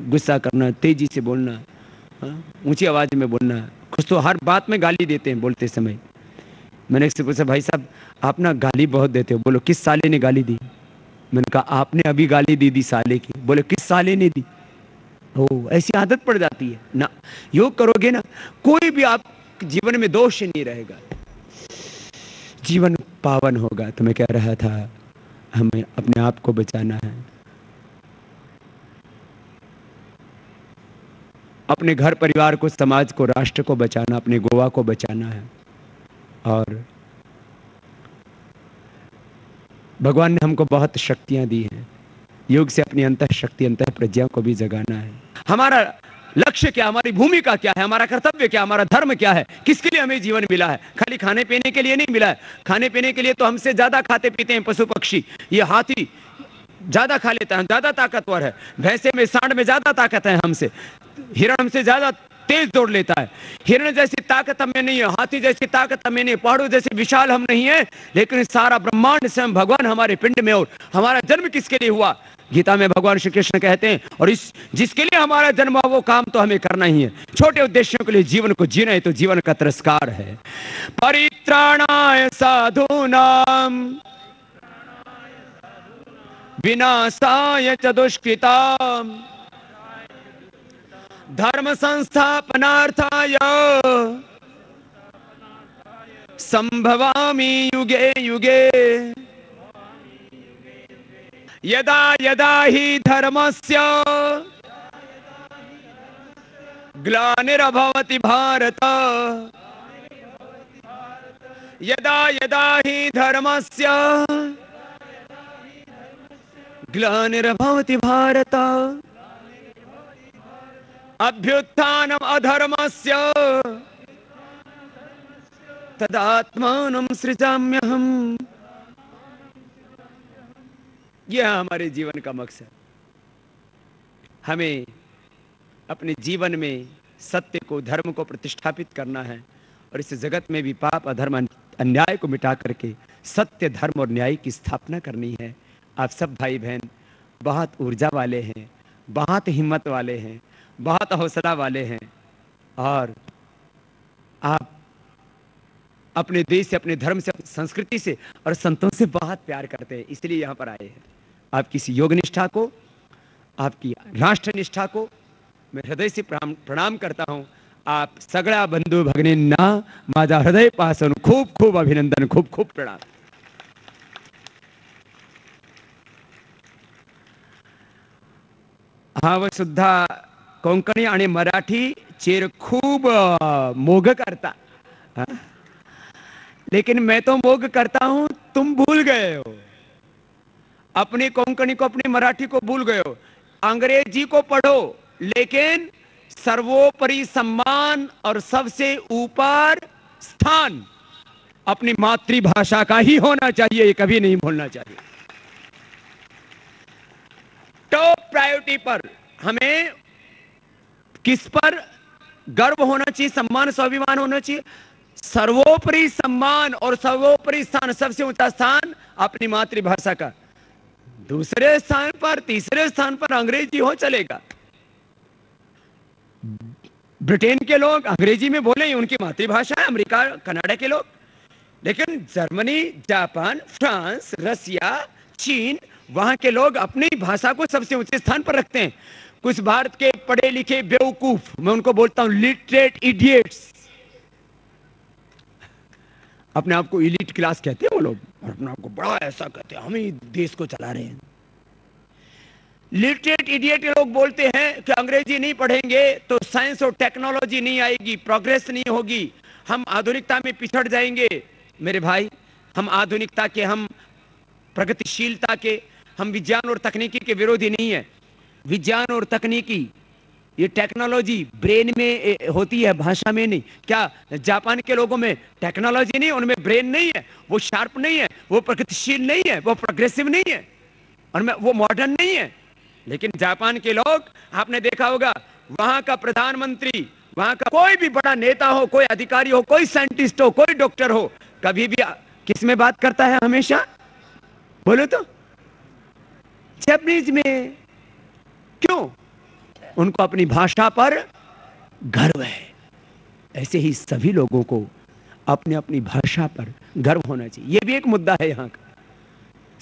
गुस्सा करना, तेजी से बोलना, ऊंची आवाज में बोलना। कुछ तो हर बात में गाली देते हैं बोलते समय। मैंने एक से पूछा, भाई साहब आप ना गाली बहुत देते हो। बोलो किस साले ने गाली दी? मैंने कहा आपने अभी गाली दी साले की। बोले किस साले ने दी? ओ, ऐसी आदत पड़ जाती है ना। योग करोगे ना, कोई भी आप जीवन में दोष नहीं रहेगा, जीवन पावन होगा। तो मैं कह रहा था हमें अपने आप को बचाना है, अपने घर परिवार को, समाज को, राष्ट्र को बचाना, अपने गोवा को बचाना है। और भगवान ने हमको बहुत शक्तियां दी हैं, योग से अपनी अंतः शक्ति, अंतः प्रज्ञा को भी जगाना है। हमारा लक्ष्य क्या, हमारी भूमिका क्या है, हमारा कर्तव्य क्या, हमारा धर्म क्या है, किसके लिए हमें जीवन मिला है? खाली खाने पीने के लिए नहीं मिला है। खाने पीने के लिए तो हमसे ज्यादा खाते पीते हैं पशु पक्षी। ये हाथी ज्यादा खा लेता है, ज्यादा ताकतवर है। भैंसे में, सांड में ज्यादा ताकत है हमसे। हिरण हमसे ज्यादा तेज दौड़ लेता है। हिरण जैसी ताकत हमें नहीं है, हाथी जैसी ताकत हमें नहीं, पहाड़ों जैसे विशाल हम नहीं है। लेकिन सारा ब्रह्मांड स्वयं भगवान हमारे पिंड में। और हमारा जन्म किसके लिए हुआ? गीता में भगवान श्री कृष्ण कहते हैं, और इस जिसके लिए हमारा जन्म हुआ वो काम तो हमें करना ही है। छोटे उद्देश्यों के लिए जीवन को जीना है तो जीवन का तिरस्कार है। परित्राणाय साधूनां विनाशाय च दुष्कृतां धर्म संस्थापनार्थाय संभवामि युगे युगे। यदा यदा हि धर्मस्य ग्लानिर्भवति भारत, यदा यदा हि धर्मस्य ग्लानिर्भवति भारत, अभ्युत्थानम् अधर्मस्य तदात्मानं सृजाम्यहम्। यह हमारे जीवन का मकसद। हमें अपने जीवन में सत्य को, धर्म को प्रतिष्ठापित करना है और इस जगत में भी पाप, अधर्म, अन्याय को मिटा करके सत्य, धर्म और न्याय की स्थापना करनी है। आप सब भाई बहन बहुत ऊर्जा वाले हैं, बहुत हिम्मत वाले हैं, बहुत हौसला वाले हैं और आप अपने देश से, अपने धर्म से, अपनी संस्कृति से और संतों से बहुत प्यार करते हैं, इसलिए यहाँ पर आए हैं। आपकी इस योग निष्ठा को, आपकी राष्ट्र निष्ठा को मैं हृदय से प्रणाम करता हूँ। आप सगळा बंधू भगिनींना माझा हृदयपासून खूप खूप अभिनंदन, खूप खूप प्रणाम। हाव सुद्धा कोंकणी आणि मराठी चेर खूब मोग करता, लेकिन मैं तो मोग करता हूं, तुम भूल गए हो। अपनी कोंकणी को, अपनी मराठी को भूल गए हो। अंग्रेजी को पढ़ो, लेकिन सर्वोपरि सम्मान और सबसे ऊपर स्थान अपनी मातृभाषा का ही होना चाहिए, ये कभी नहीं भूलना चाहिए। टॉप प्रायोरिटी पर हमें किस पर गर्व होना चाहिए, सम्मान, स्वाभिमान होना चाहिए? सर्वोपरि सम्मान और सर्वोपरि स्थान, सबसे ऊंचा स्थान अपनी मातृभाषा का। दूसरे स्थान पर, तीसरे स्थान पर अंग्रेजी हो चलेगा। ब्रिटेन के लोग अंग्रेजी में बोले, उनकी मातृभाषा है। अमेरिका, कनाडा के लोग, लेकिन जर्मनी, जापान, फ्रांस, रसिया, चीन, वहां के लोग अपनी भाषा को सबसे ऊंचे स्थान पर रखते हैं। कुछ भारत के पढ़े लिखे बेवकूफ, मैं उनको बोलता हूं लिटरेट इडियट्स, अपने आप को इलीट क्लास कहते हैं वो लोग, और अपने आप को बड़ा ऐसा कहते हैं, हम ही देश को चला रहे हैं। लिटरेट इडियट लोग बोलते हैं कि अंग्रेजी नहीं पढ़ेंगे तो साइंस और टेक्नोलॉजी नहीं आएगी, प्रोग्रेस नहीं होगी, हम आधुनिकता में पिछड़ जाएंगे। मेरे भाई, हम आधुनिकता के, हम प्रगतिशीलता के, हम विज्ञान और तकनीकी के विरोधी नहीं है। विज्ञान और तकनीकी, ये टेक्नोलॉजी ब्रेन में होती है, भाषा में नहीं। क्या जापान के लोगों में टेक्नोलॉजी नहीं, उनमें ब्रेन नहीं है, वो शार्प नहीं है, वो प्रगतिशील नहीं है, वो प्रोग्रेसिव नहीं है, और वो मॉडर्न नहीं है। लेकिन जापान के लोग, आपने देखा होगा, वहां का प्रधानमंत्री, वहां का कोई भी बड़ा नेता हो, कोई अधिकारी हो, कोई साइंटिस्ट हो, कोई डॉक्टर हो, कभी भी किस में बात करता है? हमेशा बोलो तो जापानीज में। क्यों? उनको अपनी भाषा पर गर्व है। ऐसे ही सभी लोगों को अपनी अपनी भाषा पर गर्व होना चाहिए। यह भी एक मुद्दा है यहां का।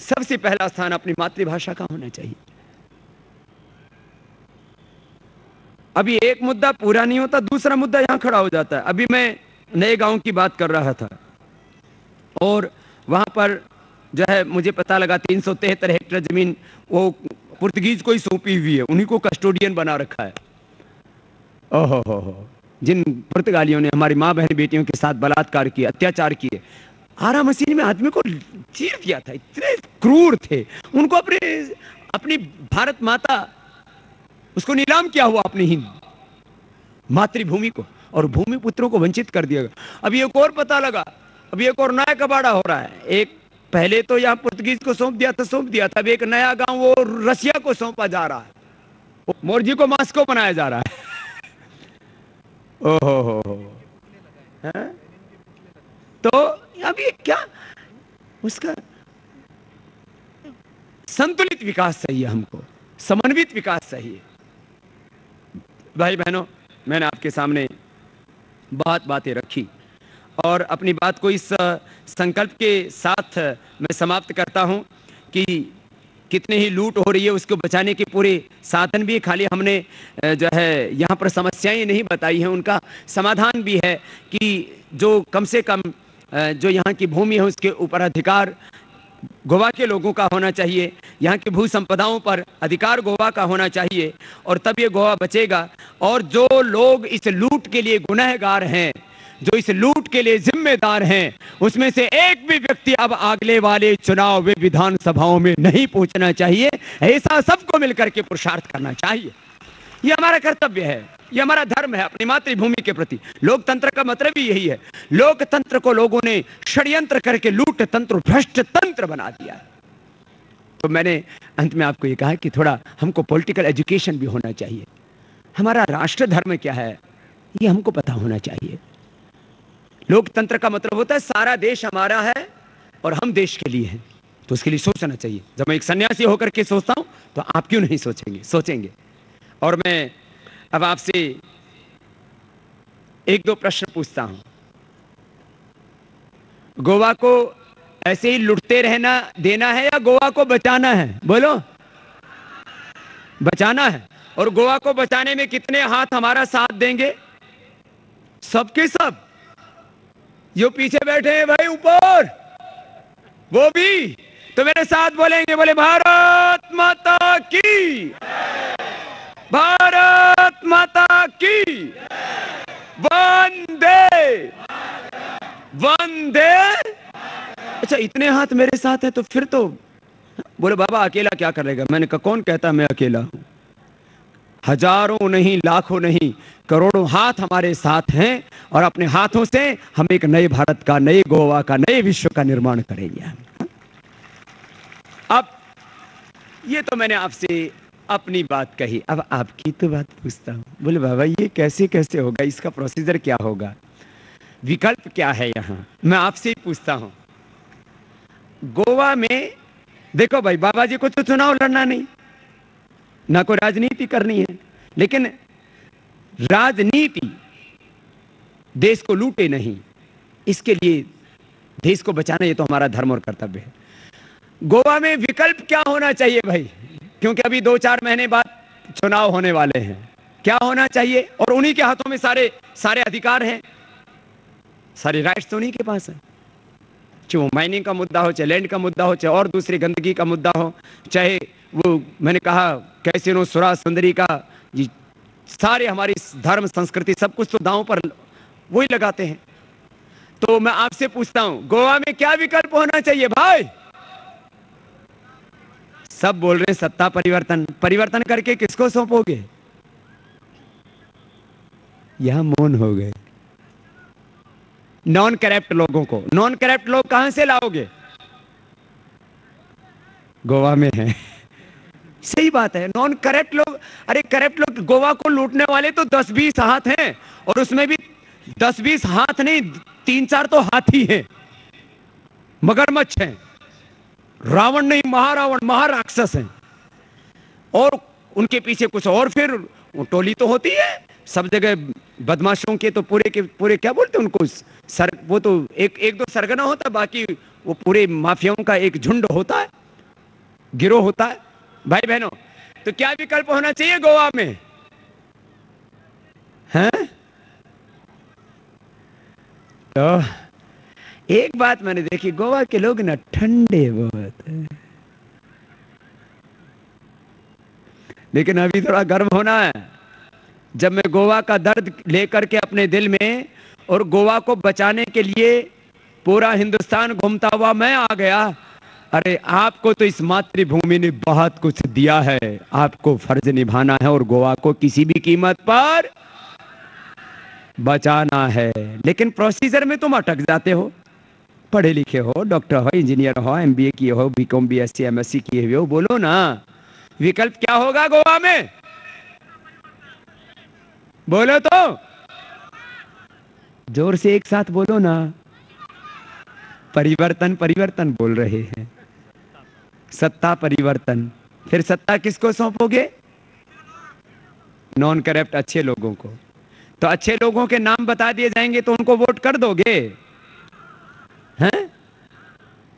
सबसे पहला स्थान अपनी मातृभाषा का होना चाहिए। अभी एक मुद्दा पूरा नहीं होता, दूसरा मुद्दा यहां खड़ा हो जाता है। अभी मैं नए गांव की बात कर रहा था और वहां पर जो है मुझे पता लगा 373 हेक्टेयर जमीन वो पुर्तगीज को ही सौंपी हुई है, उन्हीं को कस्टोडियन बना रखा है। ओहो हो, जिन पुर्तगालियों ने हमारी माँ बहन बेटियों के साथ बलात्कार किए, अत्याचार किए, आरा मशीन में आदमी को चीर दिया था, इतने क्रूर थे। उनको अपनी भारत माता, उसको नीलाम किया हुआ अपनी ही मातृभूमि को, और भूमि पुत्रों को वंचित कर दिया। अभी एक और पता लगा, अभी एक और नया कबाड़ा हो रहा है। एक पहले तो यहाँ पुर्तगीज को सौंप दिया था, अब एक नया गांव वो रसिया को सौंपा जा रहा है, मोरजी को मास्को बनाया जा रहा है। ओहो, तो अभी क्या उसका संतुलित विकास चाहिए, हमको समन्वित विकास चाहिए। भाई बहनों, मैंने आपके सामने बहुत बातें रखी और अपनी बात को इस संकल्प के साथ मैं समाप्त करता हूं कि कितने ही लूट हो रही है, उसको बचाने के पूरे साधन भी, खाली हमने जो है यहाँ पर समस्याएं नहीं बताई हैं, उनका समाधान भी है कि जो कम से कम जो यहाँ की भूमि है उसके ऊपर अधिकार गोवा के लोगों का होना चाहिए, यहाँ की भू संपदाओं पर अधिकार गोवा का होना चाहिए, और तब ये गोवा बचेगा। और जो लोग इस लूट के लिए गुनहगार हैं, जो इस लूट के लिए जिम्मेदार हैं, उसमें से एक भी व्यक्ति अब अगले वाले चुनाव में विधानसभाओं में नहीं पहुंचना चाहिए। ऐसा सबको मिलकर के पुरुषार्थ करना चाहिए। यह हमारा कर्तव्य है, यह हमारा धर्म है अपनी मातृभूमि के प्रति। लोकतंत्र का मतलब ही यही है। लोकतंत्र को लोगों ने षड्यंत्र करके लूट तंत्र, भ्रष्ट तंत्र बना दिया है। तो मैंने अंत में आपको ये कहा कि थोड़ा हमको पॉलिटिकल एजुकेशन भी होना चाहिए। हमारा राष्ट्र धर्म क्या है ये हमको पता होना चाहिए। लोकतंत्र का मतलब होता है सारा देश हमारा है और हम देश के लिए हैं, तो उसके लिए सोचना चाहिए। जब मैं एक सन्यासी होकर के सोचता हूं तो आप क्यों नहीं सोचेंगे? सोचेंगे। और मैं अब आपसे एक दो प्रश्न पूछता हूं। गोवा को ऐसे ही लुटते रहना देना है या गोवा को बचाना है? बोलो। बचाना है। और गोवा को बचाने में कितने हाथ हमारा साथ देंगे? सबके सब। जो पीछे बैठे हैं भाई ऊपर, वो भी तो मेरे साथ बोलेंगे, बोले भारत माता की, भारत माता की, वंदे वंदे। अच्छा, इतने हाथ मेरे साथ है तो फिर तो बोले बाबा अकेला क्या करेगा? मैंने कहा कौन कहता मैं अकेला हूं? हजारों नहीं, लाखों नहीं, करोड़ों हाथ हमारे साथ हैं, और अपने हाथों से हम एक नए भारत का, नए गोवा का, नए विश्व का निर्माण करेंगे। अब ये तो मैंने आपसे अपनी बात कही, अब आपकी तो बात पूछता हूं। बोले बाबा ये कैसे कैसे होगा, इसका प्रोसीजर क्या होगा, विकल्प क्या है? यहां मैं आपसे ही पूछता हूं। गोवा में देखो भाई, बाबा जी को तो चुनाव लड़ना नहीं, ना कोई राजनीति करनी है, लेकिन राजनीति देश को लूटे नहीं, इसके लिए देश को बचाना ये तो हमारा धर्म और कर्तव्य है। गोवा में विकल्प क्या होना चाहिए भाई? क्योंकि अभी 2-4 महीने बाद चुनाव होने वाले हैं। क्या होना चाहिए? और उन्हीं के हाथों में सारे अधिकार हैं, सारे राइट्स तो उन्हीं के पास है। चाहे वो माइनिंग का मुद्दा हो, चाहे लैंड का मुद्दा हो, चाहे और दूसरी गंदगी का मुद्दा हो, चाहे वो मैंने कहा कैसीनो, सुरा, सुंदरी का, सारे हमारी धर्म संस्कृति सब कुछ तो दांव पर वही लगाते हैं। तो मैं आपसे पूछता हूं, गोवा में क्या विकल्प होना चाहिए भाई? सब बोल रहे हैं सत्ता परिवर्तन। परिवर्तन करके किसको सौंपोगे? यहां मौन हो गए। नॉन करप्ट लोगों को। नॉन करप्ट लोग कहां से लाओगे? गोवा में है। सही बात है, नॉन करप्ट लोग। अरे करप्ट लोग, गोवा को लूटने वाले तो 10-20 हाथ हैं, और उसमें भी 10-20 हाथ नहीं, 3-4 तो हाथी हैं, मगरमच्छ हैं, रावण नहीं, महारावण, महाराक्षस हैं, और उनके पीछे कुछ और फिर टोली तो होती है सब जगह बदमाशों के। तो पूरे के पूरे क्या बोलते हैं उनको, वो तो एक दो सरगना होता है, बाकी वो पूरे माफियाओं का एक झुंड होता है, गिरोह होता है। भाई बहनों, तो क्या विकल्प होना चाहिए गोवा में? हैं? तो एक बात मैंने देखी, गोवा के लोग ना ठंडे बहुत है, लेकिन अभी थोड़ा गर्व होना है। जब मैं गोवा का दर्द लेकर के अपने दिल में, और गोवा को बचाने के लिए पूरा हिंदुस्तान घूमता हुआ मैं आ गया, अरे आपको तो इस मातृभूमि ने बहुत कुछ दिया है, आपको फर्ज निभाना है और गोवा को किसी भी कीमत पर बचाना है। लेकिन प्रोसीजर में तुम अटक जाते हो। पढ़े लिखे हो, डॉक्टर हो, इंजीनियर हो, MBA किए हो, BCom BSc MSc किए हुए हो, बोलो ना विकल्प क्या होगा गोवा में? बोलो तो, जोर से एक साथ बोलो ना। परिवर्तन परिवर्तन बोल रहे हैं, सत्ता परिवर्तन। फिर सत्ता किसको सौंपोगे? नॉन करप्ट अच्छे लोगों को। तो अच्छे लोगों के नाम बता दिए जाएंगे तो उनको वोट कर दोगे? हैं?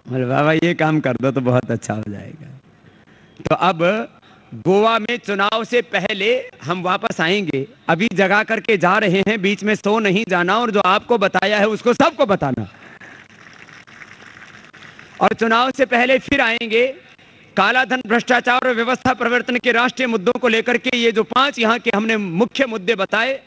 बोले बाबा ये काम कर दो तो बहुत अच्छा हो जाएगा। तो अब गोवा में चुनाव से पहले हम वापस आएंगे, अभी जगा करके जा रहे हैं, बीच में सो नहीं जाना और जो आपको बताया है उसको सबको बताना। और चुनाव से पहले फिर आएंगे, काला धन, भ्रष्टाचार और व्यवस्था परिवर्तन के राष्ट्रीय मुद्दों को लेकर के ये जो 5 यहाँ के हमने मुख्य मुद्दे बताए,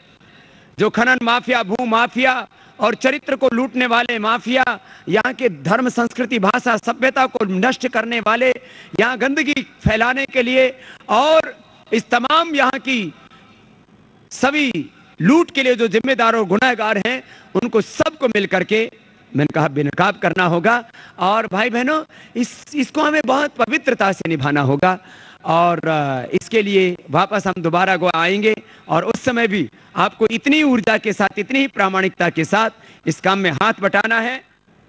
जो खनन माफिया, भू माफिया और चरित्र को लूटने वाले माफिया, यहाँ के धर्म, संस्कृति, भाषा, सभ्यता को नष्ट करने वाले, यहाँ गंदगी फैलाने के लिए और इस तमाम यहाँ की सभी लूट के लिए जो जिम्मेदार और गुनहगार हैं, उनको सबको मिलकर के मैंने कहा बेनकाब करना होगा। और भाई बहनों, इसको हमें बहुत पवित्रता से निभाना होगा और इसके लिए वापस हम दोबारा गोवा आएंगे और उस समय भी आपको इतनी ऊर्जा के साथ, इतनी ही प्रामाणिकता के साथ इस काम में हाथ बटाना है।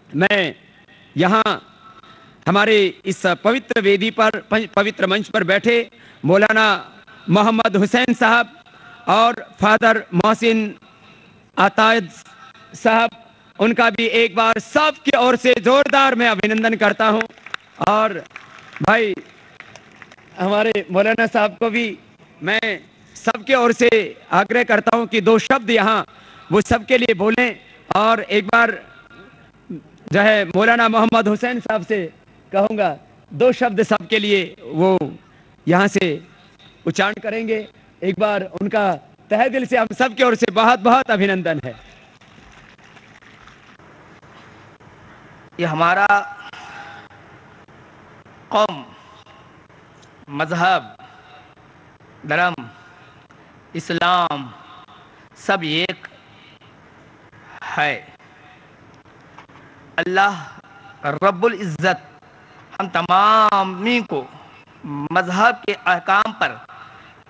मैं यहाँ हमारे इस पवित्र वेदी पर, पवित्र मंच पर बैठे मौलाना मोहम्मद हुसैन साहब और फादर मोहसिन आताज साहब, उनका भी एक बार सबकी ओर से जोरदार मैं अभिनंदन करता हूं। और भाई हमारे मौलाना साहब को भी मैं सबके ओर से आग्रह करता हूं कि 2 शब्द यहाँ वो सबके लिए बोलें। और एक बार जो है मौलाना मोहम्मद हुसैन साहब से कहूँगा 2 शब्द सबके लिए वो यहाँ से उच्चारण करेंगे। एक बार उनका तहे दिल से हम सबके ओर से बहुत बहुत अभिनंदन है। ये हमारा कौम, मजहब, धर्म, इस्लाम सब एक है। अल्लाह रब्बुल इज़्ज़त हम तमामी को मजहब के अहकाम पर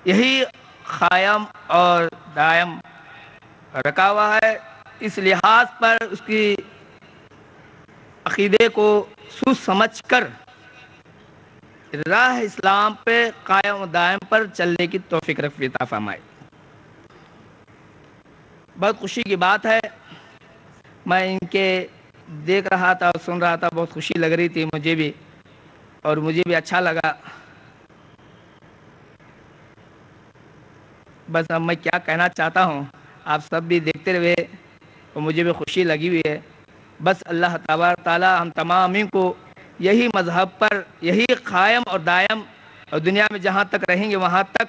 यही कायम और दायम रखा हुआ है। इस लिहाज पर उसकी अकीदे को सोच समझ कर राह इस्लाम पे कायम दायम पर चलने की तौफीक अता फरमाए। बहुत खुशी की बात है, मैं इनके देख रहा था और सुन रहा था, बहुत खुशी लग रही थी मुझे भी और मुझे भी अच्छा लगा। बस अब मैं क्या कहना चाहता हूँ, आप सब भी देखते रहे और मुझे भी खुशी लगी हुई है। बस अल्लाह तबारक ताला हम तमामी को यही मजहब पर, यही कायम और दायम और दुनिया में जहाँ तक रहेंगे वहाँ तक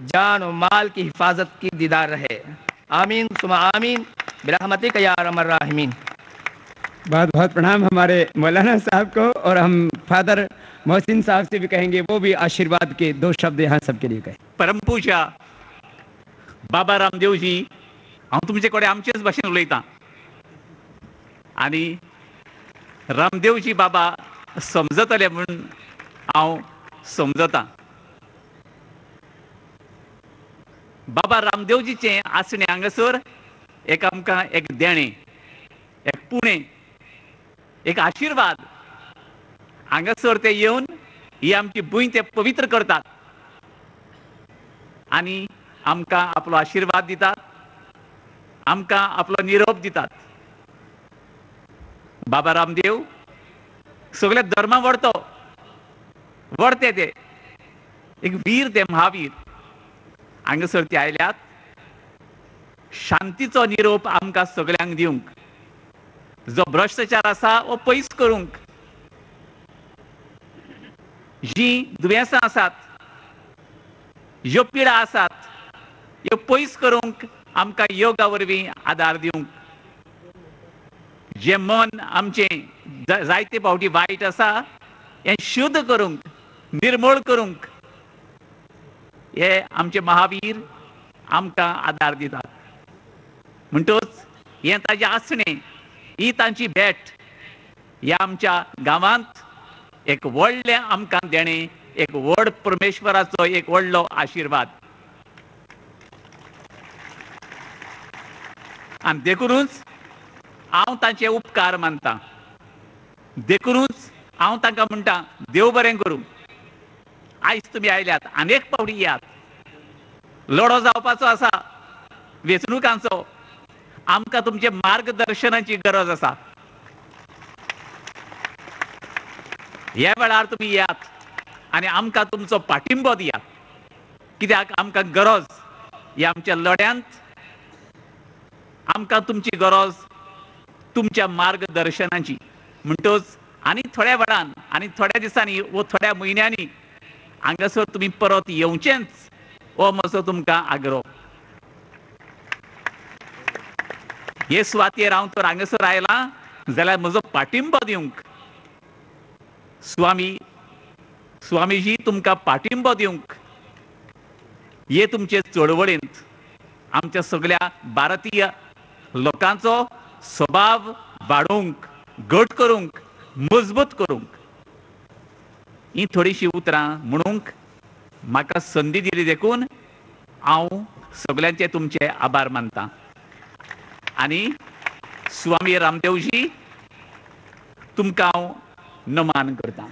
जान और माल की हिफाजत की दीदार रहे। आमीन सुमा आमीन बिरहमतिक या अरहमर राहिमीन। बहुत बहुत प्रणाम हमारे मौलाना साहब को। और हम फादर मोहसिन साहब से भी कहेंगे, वो भी आशीर्वाद के 2 शब्द यहाँ सबके लिए कहें। परम पूजा बाबा रामदेवजी, हांव तुमचे कडेन आमचेच भाशेन उलयतां आनी रामदेवजी बाबा समजतले म्हूण हांव समजतां। बाबा रामदेवजीचें आसणें हांगासर एक आमकां एक देणें, एक पुणें, एक आशिर्वाद। हांगासर ते येवन ही आमची भूंय ते पवित्र करतात आनी आमकां आपलो आशिर्वाद दितात, आमकां आपलो निरोप दितात। बाबा रामदेव सगळे धर्मा व्हरते ते एक वीर, ते महावीर। हांगासर ते आयल्यात शांतीचो निरोप आमकां सगळ्यांक दिवंक, जो भ्रष्टाचार आसा वो पयस करूंक, जी दुयेंसां आसात, ह्यो पिडा आसात, ह्यो पयस करूंक आमकां योगा वरवीं आदार दिवंक। जे मन आमचें जायते फावटी वायट आसा हें शुद्ध करूंक, निर्मळ करूंक हे आमचे महावीर आमकां आदार दितात। म्हणटच हें ताजें आसणें, ही तांची भेट ह्या आमच्या गांवांत एक व्हडलें आमकां देणें, एक व्हड परमेश्वराचो एक व्हडलो आशिर्वाद। आनी देखूनच हांव तांचे उपकार मानतां, देखूनच हांव तांकां म्हणटा देव बरें करूं। आयज तुमी आयल्यात, आनेक फावटी येयात। लढो जावपाचो आसा वेंचणुकांचो, आमकां तुमचे मार्गदर्शनाची गरज आसा। ह्या वेळार तुमी येयात आनी आमकां तुमचो पाठिंबो दियात, कित्याक आमकां गरज ह्या आमच्या लढ्यांत आमकां तुमची गरज तुमच्या मार्गदर्शनाची. म्हणटच आनी थोड्या वेळान आनी थोड्या दिसांनी वो थोड्या म्हयन्यांनी हांगासर तुमी परत येवचेंच हो म्हजो तुमकां आग्रो. हे सुवातेर हांव तर हांगासर आयलां जाल्यार म्हजो पाठिंबो दिवंक, स्वामीजी तुमकां पाठिंबो दिवंक हे तुमचे चळवळींत आमच्या सगळ्या भारतीय लोकांचो स्वभाव वाडोवंक, घट करूंक, मजबूत करूंक ही थोडीशी उतरां म्हणूंक म्हाका संदी दिली देखून हांव सगळ्यांचे तुमचे आभार मानतां. आनी स्वामी रामदेवजी तुमकां हांव नमन करतां.